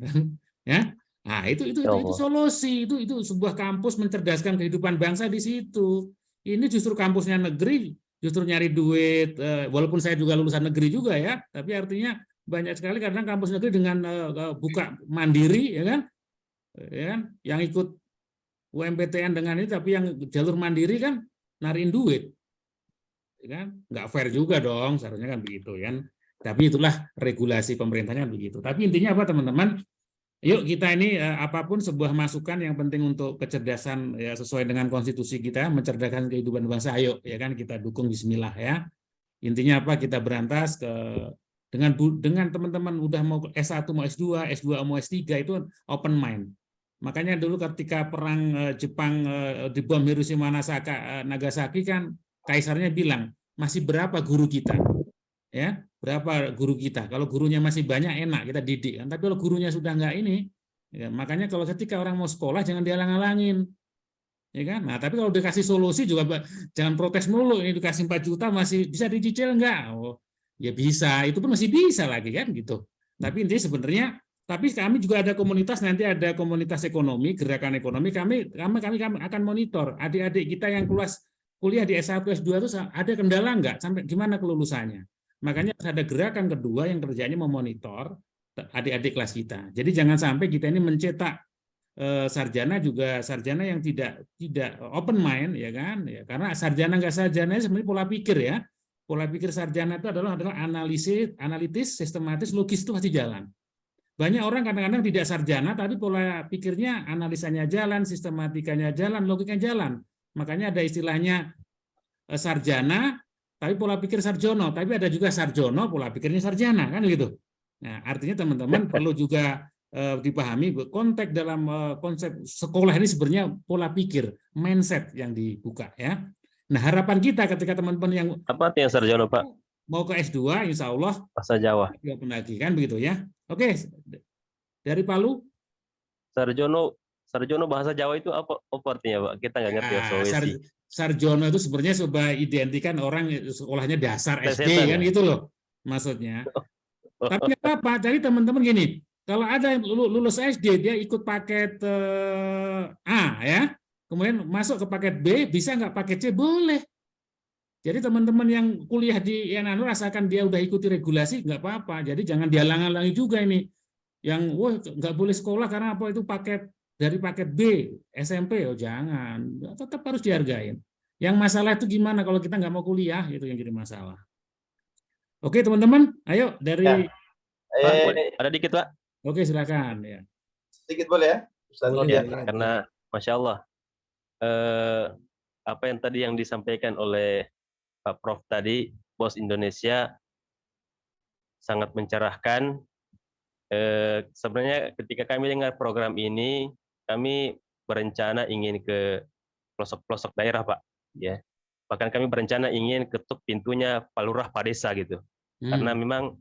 ya? Nah, itu solusi. Itu sebuah kampus mencerdaskan kehidupan bangsa di situ. Ini justru kampusnya negeri, justru nyari duit. Walaupun saya juga lulusan negeri juga ya, tapi artinya banyak sekali kadang kampus negeri dengan buka mandiri, ya kan? Yang ikut UMPTN dengan ini, tapi yang jalur mandiri kan nariin duit, ya kan? Nggak fair juga dong, seharusnya kan begitu kan. Tapi itulah regulasi pemerintahnya begitu. Tapi intinya apa teman-teman? Yuk kita ini apapun sebuah masukan yang penting untuk kecerdasan ya, sesuai dengan konstitusi kita, mencerdaskan kehidupan bangsa. Ayo ya kan kita dukung Bismillah ya. Intinya apa? Kita berantas dengan teman-teman udah mau S1 mau S2, S2 mau S3 itu open mind. Makanya dulu ketika perang Jepang dibom Hiroshima Nagasaki kan kaisarnya bilang, masih berapa guru kita? Ya, berapa guru kita? Kalau gurunya masih banyak enak kita didik kan. Tapi kalau gurunya sudah enggak ini, ya, makanya kalau ketika orang mau sekolah jangan dihalang-halangin. Ya kan? Nah, tapi kalau dikasih solusi juga jangan protes mulu, ini dikasih 4 juta masih bisa dicicil enggak? Oh, ya bisa, itu pun masih bisa lagi kan gitu. Tapi intinya sebenarnya tapi kami juga ada komunitas, nanti ada komunitas ekonomi, gerakan ekonomi, kami akan monitor adik-adik kita yang kuliah di S1, S2 itu ada kendala enggak, sampai gimana kelulusannya. Makanya ada gerakan kedua yang kerjanya memonitor adik-adik kelas kita. Jadi jangan sampai kita ini mencetak sarjana yang tidak open mind ya kan, ya, karena sarjana enggak sarjana sebenarnya pola pikir ya. Pola pikir sarjana itu adalah analitis, sistematis, logis itu pasti jalan. Banyak orang kadang-kadang tidak sarjana, tapi pola pikirnya, analisanya jalan, sistematikanya jalan, logikanya jalan. Makanya ada istilahnya sarjana, tapi pola pikir sarjono. Tapi ada juga sarjono, pola pikirnya sarjana, kan gitu. Nah, artinya teman-teman perlu juga dipahami konteks dalam konsep sekolah ini sebenarnya pola pikir, mindset yang dibuka ya. Nah, harapan kita ketika teman-teman yang apa artinya sarjono, Pak? Mau ke S2, insya Allah bahasa Jawa. Lagi kan begitu ya. Oke, dari Palu. Sarjono bahasa Jawa itu apa artinya, Pak? Kita nggak ngerti. Sarjono itu sebenarnya coba identikan orang sekolahnya dasar SD kan gitu loh maksudnya. Tapi apa? Jadi teman-teman gini, kalau ada yang lulus SD dia ikut paket A ya, kemudian masuk ke paket B, bisa nggak paket C? Boleh. Jadi teman-teman yang kuliah di IAIN rasakan dia udah ikuti regulasi nggak apa-apa. Jadi jangan dihalang-halangi juga ini. Yang wah nggak boleh sekolah karena apa itu paket dari paket B SMP, oh jangan, tetap harus dihargain. Yang masalah itu gimana kalau kita nggak mau kuliah, itu yang jadi masalah. Oke teman-teman, ayo dari ada dikit Pak. Oke silakan ya. Sedikit boleh ya? Boleh, ya, karena Masya Allah apa yang tadi yang disampaikan oleh Pak Prof tadi, Bos Indonesia sangat mencerahkan. Sebenarnya ketika kami dengar program ini, kami berencana ingin ke pelosok-pelosok daerah, Pak. Ya, bahkan kami berencana ingin ketuk pintunya Pak Lurah, Pak Desa gitu. Karena memang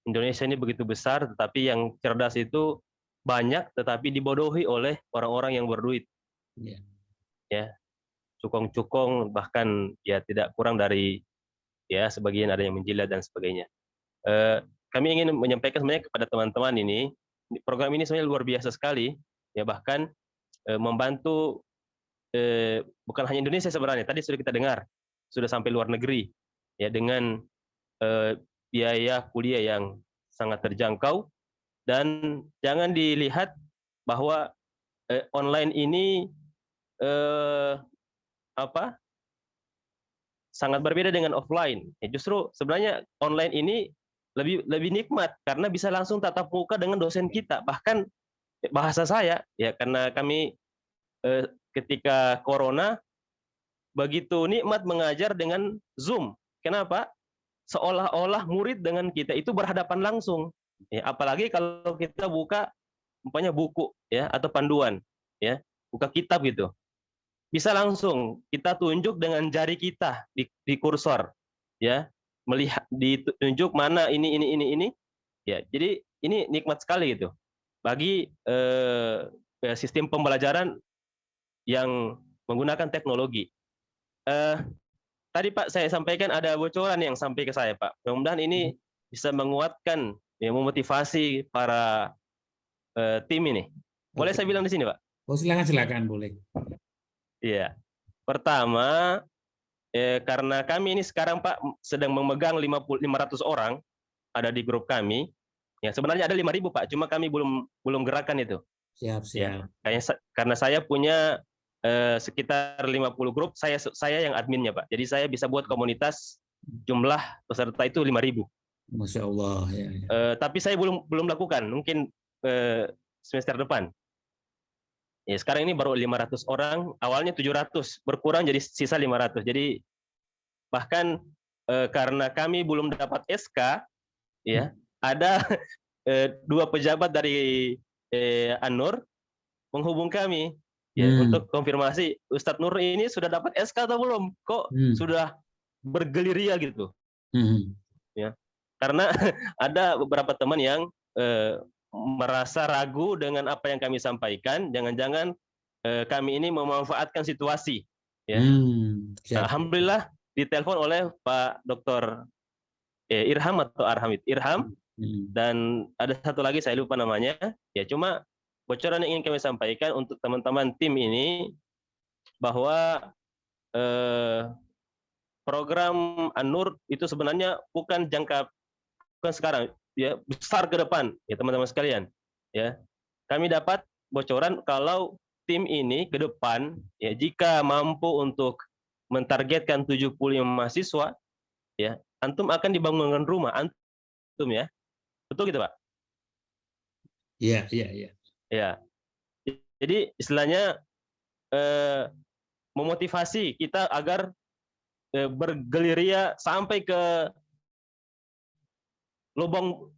Indonesia ini begitu besar, tetapi yang cerdas itu banyak tetapi dibodohi oleh orang-orang yang berduit. Ya. Ya, cukong-cukong, bahkan ya tidak kurang dari ya sebagian ada yang menjilat dan sebagainya. Kami ingin menyampaikan sebenarnya kepada teman-teman ini, program ini sebenarnya luar biasa sekali, ya bahkan membantu bukan hanya Indonesia sebenarnya. Tadi sudah kita dengar, sudah sampai luar negeri, ya dengan biaya kuliah yang sangat terjangkau. Dan jangan dilihat bahwa online ini sangat berbeda dengan offline. Ya, justru sebenarnya online ini lebih nikmat karena bisa langsung tatap muka dengan dosen kita. Bahkan bahasa saya ya, karena kami ketika corona begitu nikmat mengajar dengan Zoom. Kenapa? Seolah-olah murid dengan kita itu berhadapan langsung. Ya, apalagi kalau kita buka umpamanya buku ya atau panduan ya, buka kitab gitu. Bisa langsung kita tunjuk dengan jari kita di kursor ya, melihat ditunjuk mana ini ya. Jadi ini nikmat sekali gitu bagi sistem pembelajaran yang menggunakan teknologi. Tadi Pak saya sampaikan ada bocoran yang sampai ke saya Pak. Mudah-mudahan ini bisa menguatkan ya, memotivasi para tim ini. Boleh saya bilang di sini Pak? Oh silakan boleh. Iya. Pertama, karena kami ini sekarang Pak sedang memegang 500 orang ada di grup kami. Ya, sebenarnya ada 5.000 Pak, cuma kami belum gerakan itu. Siap. Ya, karena saya punya sekitar 50 grup, saya yang adminnya Pak. Jadi saya bisa buat komunitas jumlah peserta itu 5.000. Masya Allah. Ya. Tapi saya belum lakukan, mungkin semester depan. Ya, sekarang ini baru 500 orang, awalnya 700, berkurang jadi sisa 500. Jadi bahkan karena kami belum dapat SK, ya ada 2 pejabat dari An-Nur menghubung kami ya untuk konfirmasi Ustadz Nur ini sudah dapat SK atau belum? Kok sudah bergeliria gitu? Ya, karena ada beberapa teman yang merasa ragu dengan apa yang kami sampaikan, jangan-jangan kami ini memanfaatkan situasi. Ya. Alhamdulillah ditelepon oleh Pak Dr. Irham atau Irham, dan ada satu lagi saya lupa namanya. Ya, cuma bocoran yang ingin kami sampaikan untuk teman-teman tim ini bahwa program An-Nur itu sebenarnya bukan sekarang. Ya, besar ke depan ya teman-teman sekalian ya. Kami dapat bocoran kalau tim ini ke depan ya, jika mampu untuk mentargetkan 75 mahasiswa ya, antum akan dibangunkan rumah antum ya. Betul gitu Pak? Iya. Ya. Jadi istilahnya memotivasi kita agar bergeliria sampai ke lubang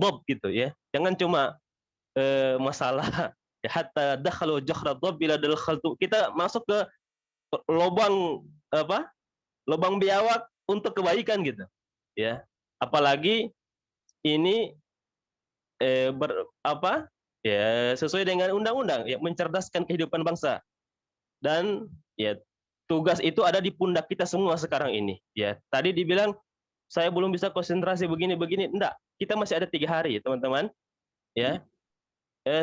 bob gitu ya. Jangan cuma masalah ya, hatta dakhalu jahra dhab bila dakhaltu, kita masuk ke lubang biawak untuk kebaikan gitu ya. Apalagi ini sesuai dengan undang-undang ya, mencerdaskan kehidupan bangsa. Dan ya tugas itu ada di pundak kita semua sekarang ini ya. Tadi dibilang saya belum bisa konsentrasi begini. Enggak, kita masih ada 3 hari, teman-teman. Ya.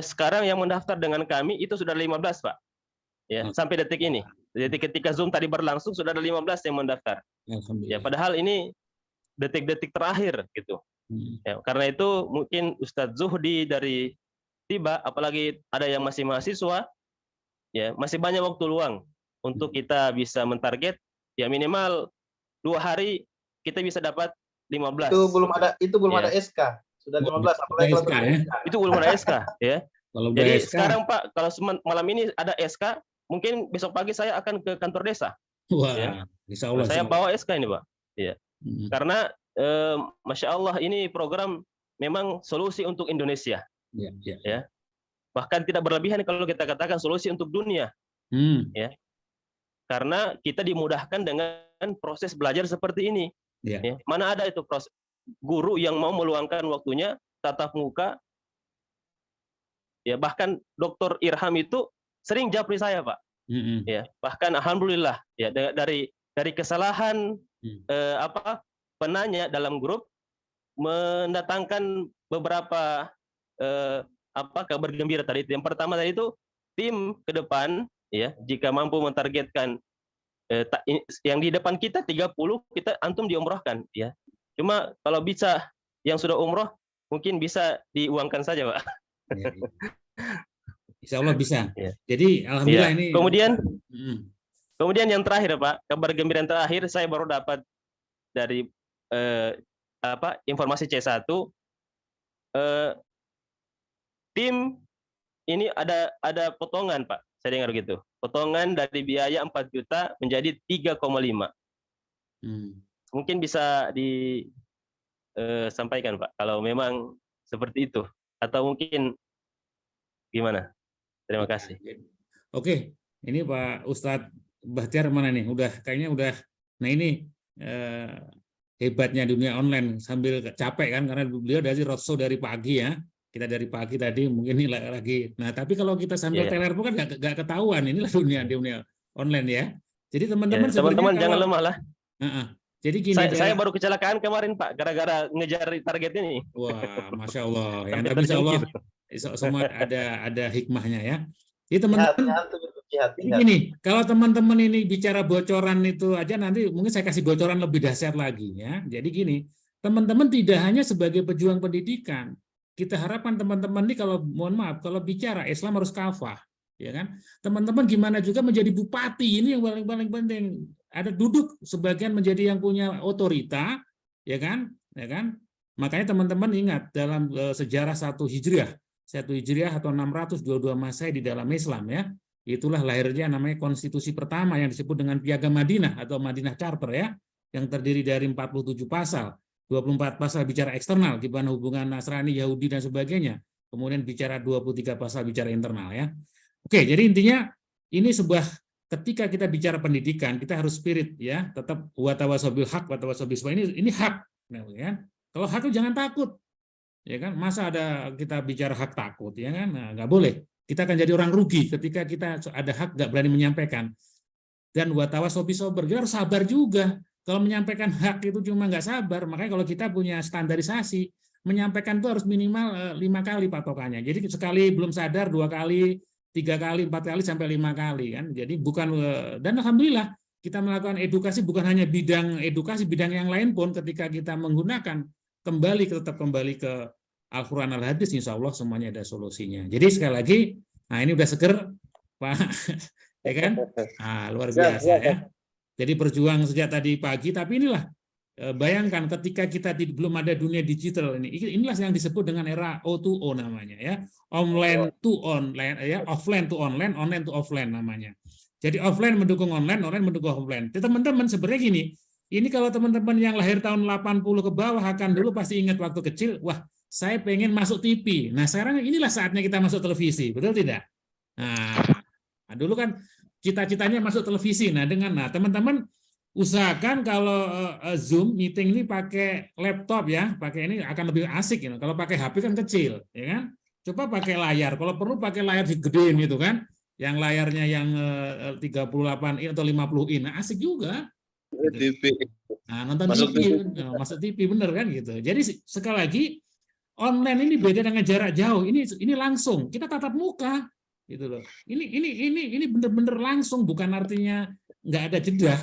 Sekarang yang mendaftar dengan kami itu sudah 15, Pak. Ya, sampai detik ini. Jadi ketika Zoom tadi berlangsung sudah ada 15 yang mendaftar. Ya, padahal ini detik-detik terakhir gitu. Ya, karena itu mungkin Ustadz Zuhdi dari Tiba, apalagi ada yang masih mahasiswa, ya, masih banyak waktu luang untuk kita bisa mentarget ya minimal 2 hari kita bisa dapat 15. Itu belum ada SK. Sudah 15 apalagi kalau SK, ya? Itu belum ada SK ya. Jadi SK. sekarang Pak, kalau malam ini ada SK, mungkin besok pagi saya akan ke kantor desa. Wah, ya. Insya Allah. Saya bawa SK ini Pak. Ya. Karena Masya Allah ini program memang solusi untuk Indonesia. Ya. Bahkan tidak berlebihan kalau kita katakan solusi untuk dunia. Ya. Karena kita dimudahkan dengan proses belajar seperti ini. Ya. Mana ada itu proses guru yang mau meluangkan waktunya tatap muka ya bahkan Dr. Irham itu sering japri saya, Pak. Ya, bahkan alhamdulillah ya dari kesalahan penanya dalam grup mendatangkan beberapa kabar gembira tadi. Yang pertama tadi itu tim ke depan ya jika mampu mentargetkan yang di depan kita 30 kita antum diumrohkan ya. Cuma kalau bisa yang sudah umroh mungkin bisa diuangkan saja, Pak. Ya, ya. Insya Allah bisa. Ya. Jadi alhamdulillah ya. ini. Kemudian yang terakhir, Pak, kabar gembira yang terakhir saya baru dapat dari informasi C1 tim ini ada potongan, Pak. Saya dengar gitu. Potongan dari biaya 4 juta menjadi 3,5. Mungkin bisa disampaikan, Pak, kalau memang seperti itu. Atau mungkin gimana? Terima kasih. Oke, ini Pak Ustadz Bahtiar mana nih? Kayaknya udah. Nah ini hebatnya dunia online, sambil capek kan, karena beliau dari roadshow dari pagi ya. Kita dari pagi tadi mungkin ini lagi. Nah, tapi kalau kita sambil telepon kan nggak ketahuan. Inilah dunia online ya. Jadi teman-teman teman-teman jangan lemah lah. Jadi gini, saya baru kecelakaan kemarin, Pak, gara-gara ngejar target ini. Wah, Masya Allah. Ya, tapi Insya Allah semua ada hikmahnya ya. Jadi teman-teman, gini, kalau teman-teman ini bicara bocoran itu aja, nanti mungkin saya kasih bocoran lebih dahsyat lagi ya. Jadi gini, teman-teman tidak hanya sebagai pejuang pendidikan. Kita harapkan teman-teman ini kalau mohon maaf kalau bicara Islam harus kafah, ya kan? Teman-teman gimana juga menjadi bupati, ini yang paling penting. Ada duduk sebagian menjadi yang punya otorita, ya kan? Makanya teman-teman ingat dalam sejarah 1 Hijriah atau 622 Masehi di dalam Islam ya. Itulah lahirnya namanya konstitusi pertama yang disebut dengan Piagam Madinah atau Madinah Charter ya, yang terdiri dari 47 pasal. 24 pasal bicara eksternal, di mana hubungan Nasrani, Yahudi, dan sebagainya. Kemudian bicara 23 pasal bicara internal ya. Oke, jadi intinya ini ketika kita bicara pendidikan, kita harus spirit ya, tetap wa tawasabil haq wa tawasabil sabr. Ini hak. Nah, ya. Kalau hak itu jangan takut. Ya kan? Masa ada kita bicara hak takut ya kan? Nah, nggak boleh. Kita akan jadi orang rugi ketika kita ada hak nggak berani menyampaikan. Dan wa tawasabil sabr, kita harus sabar juga. Kalau menyampaikan hak itu cuma nggak sabar, makanya kalau kita punya standarisasi, menyampaikan itu harus minimal 5 kali patokannya. Jadi sekali belum sadar, 2 kali, 3 kali, 4 kali, sampai 5 kali. Kan? Jadi bukan, dan alhamdulillah kita melakukan edukasi bukan hanya bidang edukasi, bidang yang lain pun ketika kita menggunakan, tetap kembali ke Al-Quran Al-Hadis, insya Allah semuanya ada solusinya. Jadi sekali lagi, nah ini udah seger, Pak, ya kan? Nah, luar biasa ya. Jadi berjuang sejak tadi pagi, tapi inilah bayangkan ketika kita belum ada dunia digital inilah yang disebut dengan era O2O namanya ya, online to online ya, offline to online, online to offline namanya. Jadi offline mendukung online, online mendukung offline. Teman-teman sebenarnya gini, ini kalau teman-teman yang lahir tahun 80 ke bawah akan dulu pasti ingat waktu kecil, wah saya pengen masuk TV. Nah sekarang inilah saatnya kita masuk televisi, betul tidak? Nah dulu kan cita-citanya masuk televisi. Nah, teman-teman usahakan kalau Zoom meeting ini pakai laptop ya, pakai ini akan lebih asik ya. Kalau pakai HP kan kecil, ya kan? Coba pakai layar. Kalau perlu pakai layar gedein gitu kan. Yang layarnya yang 38 in atau 50 in. Nah, asik juga. TV. Nah, nonton TV, masuk TV bener kan gitu. Jadi sekali lagi online ini beda dengan jarak jauh. Ini langsung. Kita tatap muka. Gitu loh. Ini benar-benar langsung, bukan artinya nggak ada jeda.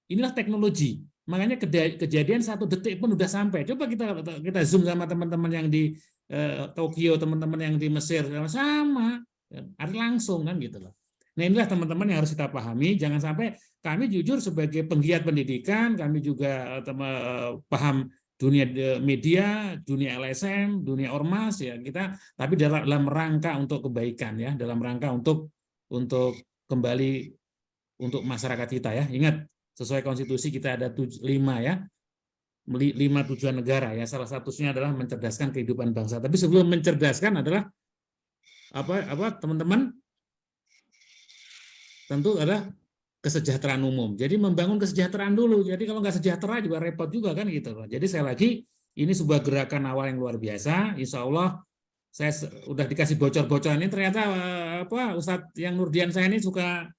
Inilah teknologi. Makanya kejadian 1 detik pun udah sampai. Coba kita zoom sama teman-teman yang di Tokyo, teman-teman yang di Mesir, sama ada langsung kan gitu loh. Nah inilah teman-teman yang harus kita pahami. Jangan sampai kami jujur sebagai penggiat pendidikan, kami juga paham dunia media, dunia LSM, dunia ormas ya kita, tapi dalam rangka untuk kebaikan ya, dalam rangka untuk kembali untuk masyarakat kita ya. Ingat sesuai konstitusi kita ada 5 ya, 5 tujuan negara ya. Salah satunya adalah mencerdaskan kehidupan bangsa. Tapi sebelum mencerdaskan adalah apa teman-teman? Tentu adalah kesejahteraan umum. Jadi membangun kesejahteraan dulu. Jadi kalau nggak sejahtera juga repot juga kan gitu. Jadi sekali lagi ini sebuah gerakan awal yang luar biasa. Insya Allah saya udah dikasih bocor-bocoran ini ternyata Ustadz yang Nurdian saya ini suka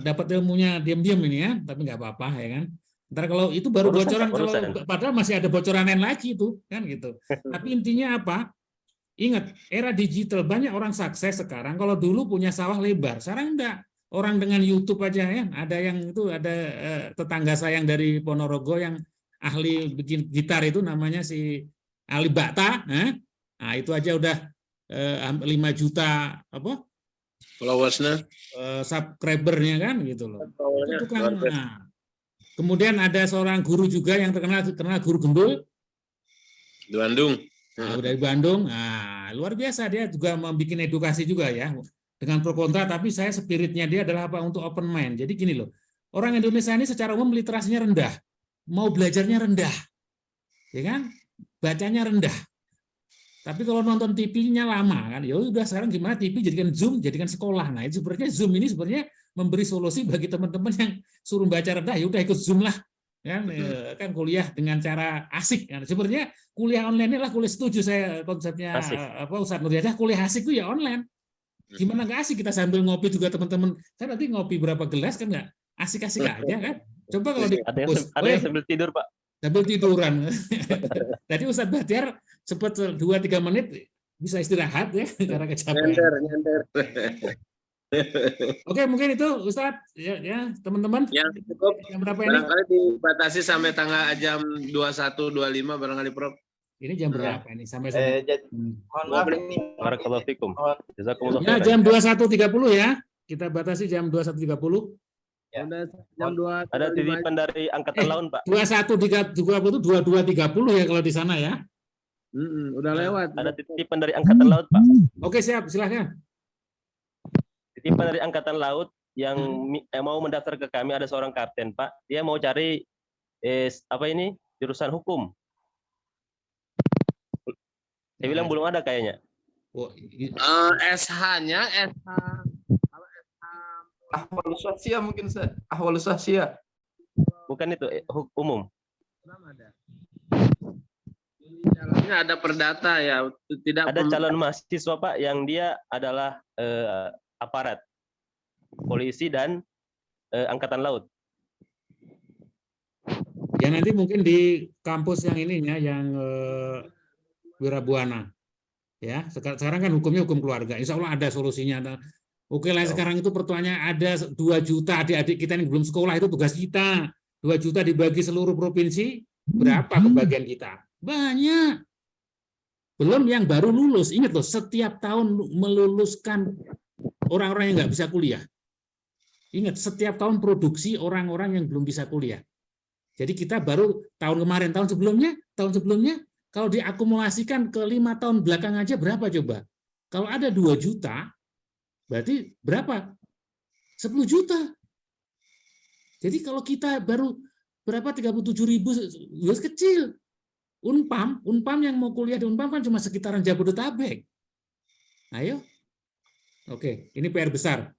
dapat ilmunya diam-diam ini ya, tapi nggak apa-apa ya kan. Ntar kalau itu baru bocoran, kalau padahal masih ada bocoran lain lagi itu kan gitu. Tapi intinya apa? Ingat, era digital banyak orang sukses sekarang. Kalau dulu punya sawah lebar, sekarang enggak. Orang dengan YouTube aja ya, ada yang itu ada tetangga saya yang dari Ponorogo yang ahli bikin gitar itu namanya si Ali Bakta. Nah, itu aja udah 5 juta apa? Followersnya, subscribernya kan gitu loh. Itu kan. Nah. Kemudian ada seorang guru juga yang terkenal guru gembul di Bandung. Nah, dari Bandung. Nah, luar biasa, dia juga membuat edukasi juga ya dengan pro kontra, tapi saya spiritnya dia adalah apa, untuk open mind. Jadi gini loh, orang Indonesia ini secara umum literasinya rendah, mau belajarnya rendah, ya kan, bacanya rendah. Tapi kalau nonton TV-nya lama kan, ya udah sekarang gimana TV jadikan Zoom, jadikan sekolah. Nah, itu sebenarnya Zoom ini sebenarnya memberi solusi bagi teman-teman yang suruh baca rendah, ya udah ikut Zoom lah. Kan kuliah dengan cara asik. Kan. Sebenarnya kuliah online inilah kuliah, setuju saya konsepnya Ustadz Nurdian, kuliah asik itu ya online. Gimana nggak asik kita sambil ngopi juga teman-teman. Saya nanti ngopi berapa gelas kan nggak asik-asik aja kan. Coba kalau di kampus, ada yang sambil tidur Pak. Sambil tiduran. Tadi Ustadz Bahtiar sempat 2-3 menit bisa istirahat ya karena kecapean. Nyender. Oke, mungkin itu Ustadz ya teman-teman. Ya, cukup. Yang berapa ini? Barangkali dibatasi sampai tanggal jam 21.25 barangkali Prof. Ini jam berapa ini? Sampai mohon maaf ini. Barakallahu fikum. Jazakumullah Ya, jam 21.30 ya. Kita batasi jam 21.30. Ya. Jam 2. Ada titipan dari Angkatan Laut, Pak. 21.30 itu 22.30 ya kalau di sana ya. Udah lewat. Ada titipan dari Angkatan Laut, Pak. Oke, siap, silahkan. Titipan dari Angkatan Laut yang mau mendaftar ke kami, ada seorang kapten, Pak. Dia mau cari jurusan hukum. Dia bilang belum ada kayaknya. SH-nya SH Ahwalus Sahsiyah mungkin Ustaz. Ahwalus Sahsiyah. Bukan itu umum. Ini ada perdata ya, tidak ada calon mahasiswa Pak yang dia adalah aparat polisi dan Angkatan Laut. Ya nanti mungkin di kampus yang ininya yang Wirabuana. Ya, sekarang kan hukumnya hukum keluarga. Insya Allah ada solusinya. Oke lah, sekarang itu pertanyaannya ada 2 juta adik-adik kita yang belum sekolah, itu tugas kita. 2 juta dibagi seluruh provinsi, berapa kebagian kita? Banyak. Belum yang baru lulus. Ingat loh, setiap tahun meluluskan orang-orang yang nggak bisa kuliah. Ingat, setiap tahun produksi orang-orang yang belum bisa kuliah. Jadi kita baru tahun kemarin, tahun sebelumnya, kalau diakumulasikan ke 5 tahun belakang aja berapa coba? Kalau ada 2 juta, berarti berapa? 10 juta. Jadi kalau kita baru berapa 37.000, kecil. Unpam yang mau kuliah di Unpam kan cuma sekitaran Jabodetabek. Ayo. Oke, ini PR besar.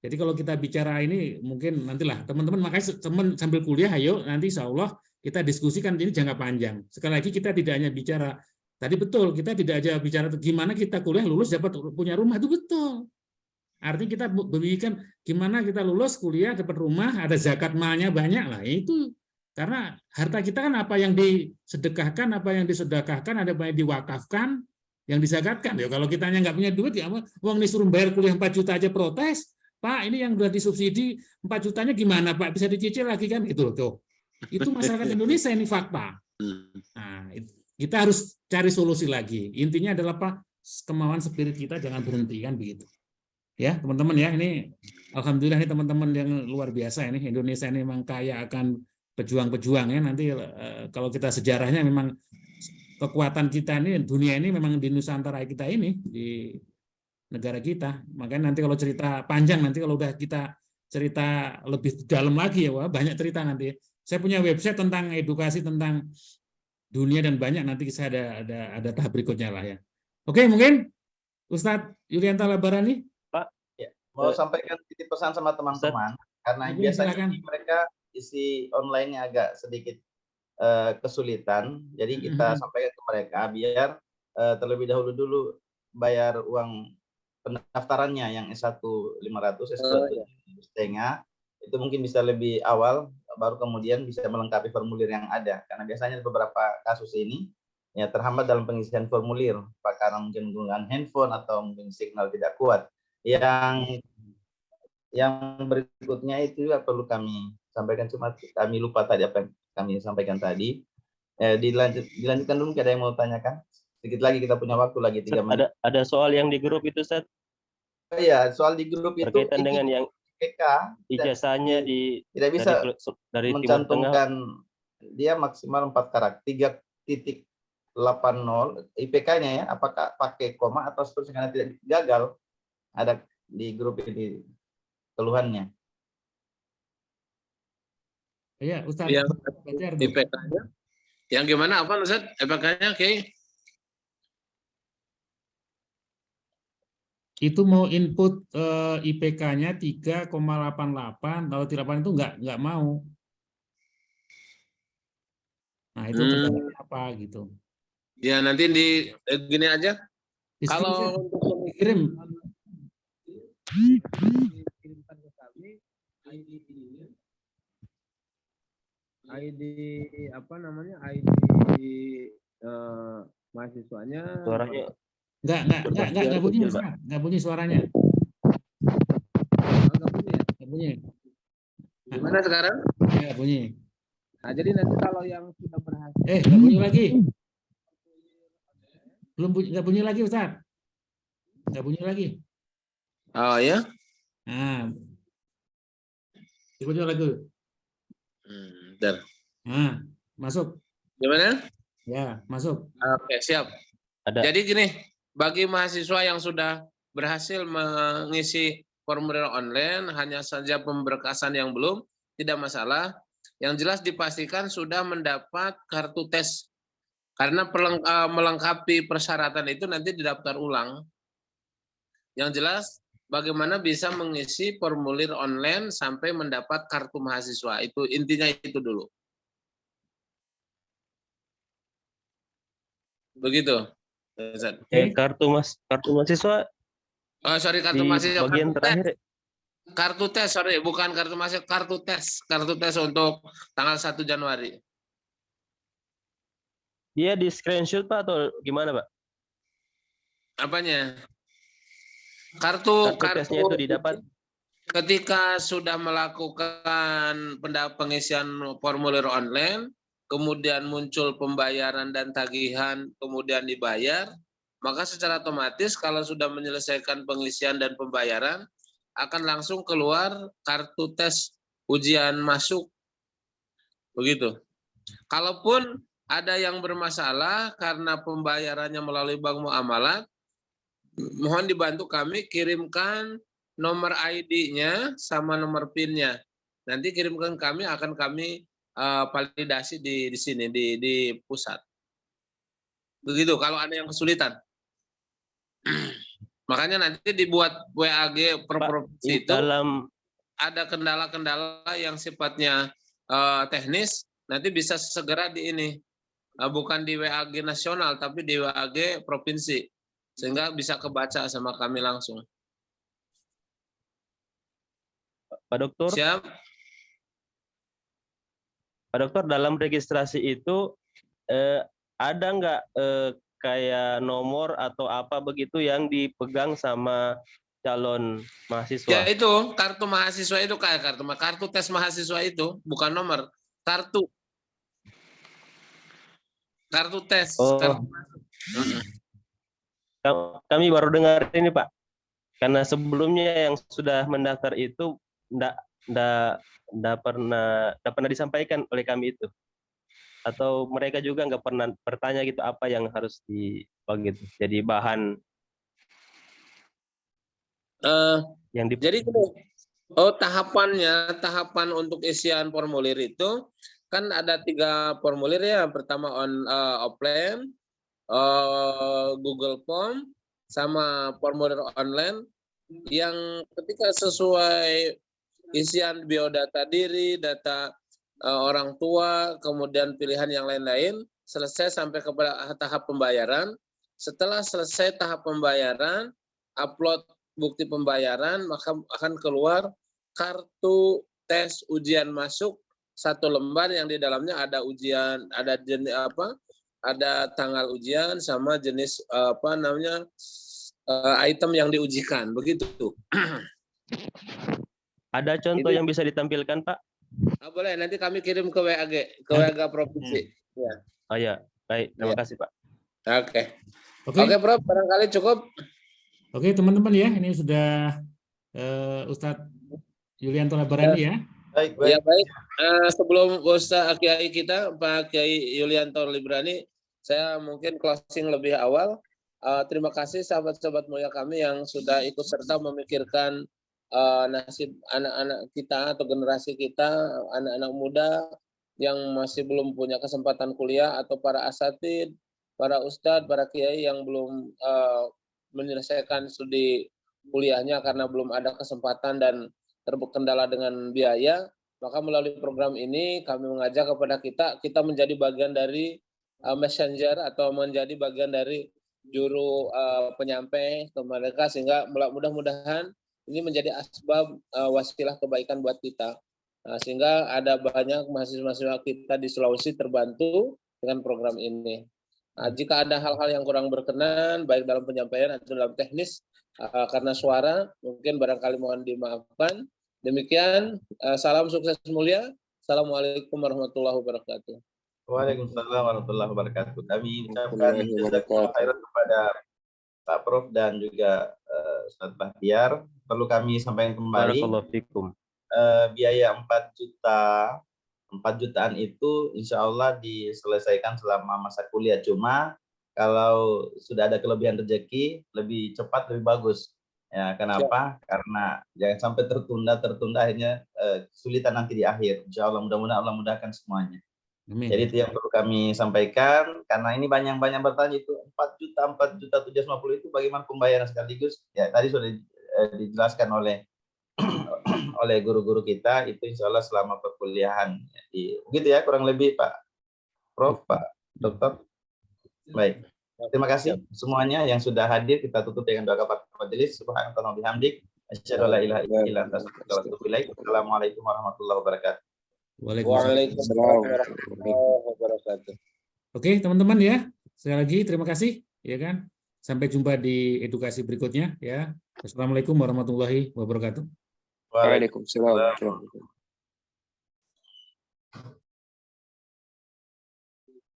Jadi kalau kita bicara ini mungkin nantilah teman-teman, makanya teman sambil kuliah ayo nanti insya Allah kita diskusikan, ini jangka panjang. Sekali lagi kita tidak hanya bicara, tadi betul, kita tidak aja bicara gimana kita kuliah lulus dapat punya rumah, itu betul. Artinya kita berpikirkan gimana kita lulus kuliah dapat rumah, ada zakat malnya banyak lah, itu karena harta kita kan apa yang disedekahkan, apa yang disedekahkan, ada yang diwakafkan, yang disakatkan. Ya kalau kitanya nggak punya duit, ya uang disuruh bayar kuliah 4 juta aja protes. Pak, ini yang udah disubsidi 4 jutanya gimana Pak? Bisa dicicil lagi kan? Gitu tuh. Itu masyarakat Indonesia, ini fakta. Nah, kita harus cari solusi lagi. Intinya adalah Pak, kemauan spirit kita jangan berhenti kan begitu. Ya, teman-teman ya, ini alhamdulillah ini teman-teman yang luar biasa ini. Indonesia ini memang kaya akan pejuang-pejuang ya. Nanti kalau kita sejarahnya memang kekuatan kita ini, dunia ini memang di Nusantara kita ini, di negara kita. Makanya nanti kalau cerita panjang, nanti kalau udah kita cerita lebih dalam lagi ya, wah, banyak cerita nanti. Saya punya website tentang edukasi tentang dunia dan banyak, nanti saya ada tahap berikutnya lah ya. Oke, mungkin Ustadz Yulianta Labarani. Pak, ya, mau sampaikan titip pesan sama teman-teman karena biasanya mereka isi online-nya agak sedikit kesulitan. Jadi kita sampaikan ke mereka biar terlebih dahulu bayar uang pendaftarannya yang S1 500, S2 setengah, itu mungkin bisa lebih awal, baru kemudian bisa melengkapi formulir yang ada. Karena biasanya beberapa kasus ini ya terhambat dalam pengisian formulir, karena mungkin menggunakan handphone atau mungkin signal tidak kuat. Yang berikutnya itu perlu kami sampaikan, cuma kami lupa tadi apa yang kami sampaikan tadi. Dilanjutkan dulu, ada yang mau tanyakan? Sedikit lagi, kita punya waktu lagi 3 menit. Ada soal yang di grup itu, Ustaz? Oh iya, soal di grup itu berkaitan dengan yang IPK ijazahnya tidak bisa dari mencantumkan dia maksimal 4 karakter 3.80 IPK-nya ya, apakah pakai koma atau seterusnya, karena tidak gagal. Ada di grup ini keluhannya. Iya, Ustaz. Yang IPK-nya. Yang gimana apa Ustaz? IPK-nya oke. Itu mau input IPK-nya 3,88, kalau 38 itu nggak mau. Nah, itu kendalanya apa gitu. Ya, nanti di gini aja. Kalau untuk dikirim kirimkan ke kami ID apa namanya? ID mahasiswanya. Suaranya Nggak bunyi, Ustaz. Nggak bunyi suaranya. Nggak bunyi. Gimana sekarang? Ya, bunyi. Nah, jadi nanti kalau yang sudah berhasil. Nggak bunyi lagi. Nggak bunyi lagi, Ustaz. Nggak bunyi lagi. Oh ya? Nah, bunyi lagi. Bentar. Nah, masuk. Gimana? Ya, masuk. Oke, siap. Jadi gini, bagi mahasiswa yang sudah berhasil mengisi formulir online, hanya saja pemberkasan yang belum, tidak masalah. Yang jelas dipastikan sudah mendapat kartu tes. Karena melengkapi persyaratan itu nanti didaftar ulang. Yang jelas, bagaimana bisa mengisi formulir online sampai mendapat kartu mahasiswa. Itu intinya itu dulu. Begitu. Kartu mahasiswa. Oh, sorry, kartu mahasiswa. Bagian terakhir. Kartu tes, sorry, bukan kartu mahasiswa, kartu tes. Kartu tes untuk tanggal 1 Januari. Dia di screenshot Pak atau gimana Pak? Apanya? Kartu tesnya itu didapat. Ketika sudah melakukan pengisian formulir online, kemudian muncul pembayaran dan tagihan, kemudian dibayar, maka secara otomatis kalau sudah menyelesaikan pengisian dan pembayaran, akan langsung keluar kartu tes ujian masuk. Begitu. Kalaupun ada yang bermasalah karena pembayarannya melalui bank muamalat, mohon dibantu kami kirimkan nomor ID-nya sama nomor PIN-nya. Nanti kirimkan kami, akan kami validasi di sini di pusat. Begitu. Kalau ada yang kesulitan, makanya nanti dibuat WAG per provinsi itu. Ada kendala-kendala yang sifatnya teknis, nanti bisa segera di ini, bukan di WAG nasional, tapi di WAG provinsi, sehingga bisa kebaca sama kami langsung. Pak Dokter. Siap. Pak Dokter, dalam registrasi itu ada nggak kayak nomor atau apa begitu yang dipegang sama calon mahasiswa? Ya itu kartu mahasiswa itu kayak kartu tes mahasiswa itu bukan nomor, kartu tes. Oh. Kami baru dengar ini Pak, karena sebelumnya yang sudah mendaftar itu nggak pernah disampaikan oleh kami itu, atau mereka juga nggak pernah bertanya gitu apa yang harus gitu. Jadi bahan jadi tahapan untuk isian formulir itu kan ada 3 formulir ya. Pertama offline, Google Form, sama formulir online yang ketika sesuai isian biodata diri, data orang tua, kemudian pilihan yang lain-lain, selesai sampai kepada tahap pembayaran, setelah selesai tahap pembayaran, upload bukti pembayaran, maka akan keluar kartu tes ujian masuk 1 lembar yang di dalamnya ada ujian, ada jenis apa? Ada tanggal ujian sama jenis item yang diujikan, begitu. Ada contoh yang bisa ditampilkan, Pak? Boleh, nanti kami kirim ke WAG provinsi. Ya. Oh ya, baik. Terima kasih, Pak. Oke, Prof, barangkali cukup. Oke, teman-teman ya, ini sudah Ustadz Yulianto Labarani ya. Baik. Ya, baik. Sebelum Ustadz Kiai kita, Pak Kiai Yulianto Librani, saya mungkin closing lebih awal. Terima kasih sahabat-sahabat mulia kami yang sudah ikut serta memikirkan nasib anak-anak kita atau generasi kita, anak-anak muda yang masih belum punya kesempatan kuliah, atau para asatid, para ustadz, para kiai yang belum menyelesaikan studi kuliahnya karena belum ada kesempatan dan terkendala dengan biaya. Maka melalui program ini kami mengajak kepada kita menjadi bagian dari messenger atau menjadi bagian dari juru penyampai ke mereka, sehingga mudah-mudahan ini menjadi asbab wasilah kebaikan buat kita. Sehingga ada banyak mahasiswa-mahasiswa kita di Sulawesi terbantu dengan program ini. Jika ada hal-hal yang kurang berkenan, baik dalam penyampaian atau dalam teknis, karena suara, mungkin barangkali mohon dimaafkan. Demikian, salam sukses mulia. Assalamualaikum warahmatullahi wabarakatuh. Waalaikumsalam warahmatullahi wabarakatuh. Kami ucapkan jazakumullah khairan kepada Pak Prof dan juga Ustadz Bahtiar. Perlu kami sampaikan kembali. Barakallahu fikum. Biaya 4 jutaan itu insya Allah diselesaikan selama masa kuliah. Cuma kalau sudah ada kelebihan rezeki, lebih cepat lebih bagus. Ya, kenapa? Karena jangan sampai tertunda akhirnya kesulitan nanti di akhir. Insya Allah mudah-mudahan Allah mudahkan semuanya. Amin. Jadi itu yang perlu kami sampaikan, karena ini banyak bertanya itu 4 juta 750 itu bagaimana pembayaran sekaligus. Ya tadi sudah dijelaskan oleh guru-guru kita, itu insya Allah selama perkuliahan. Jadi, begitu ya kurang lebih Pak Prof, Pak Dokter. Baik, terima kasih semuanya yang sudah hadir. Kita tutup dengan doa kafarat majelis. Subhanallah wa bihamdik, asyhadu an la ilaha illa anta astaghfiruka wa atubu ilaik. Assalamualaikum warahmatullahi wabarakatuh. Waalaikumsalam warahmatullahi wabarakatuh. Oke, teman-teman ya. Sekali lagi terima kasih, ya kan. Sampai jumpa di edukasi berikutnya ya. Assalamualaikum warahmatullahi wabarakatuh. Waalaikumsalam warahmatullahi wabarakatuh.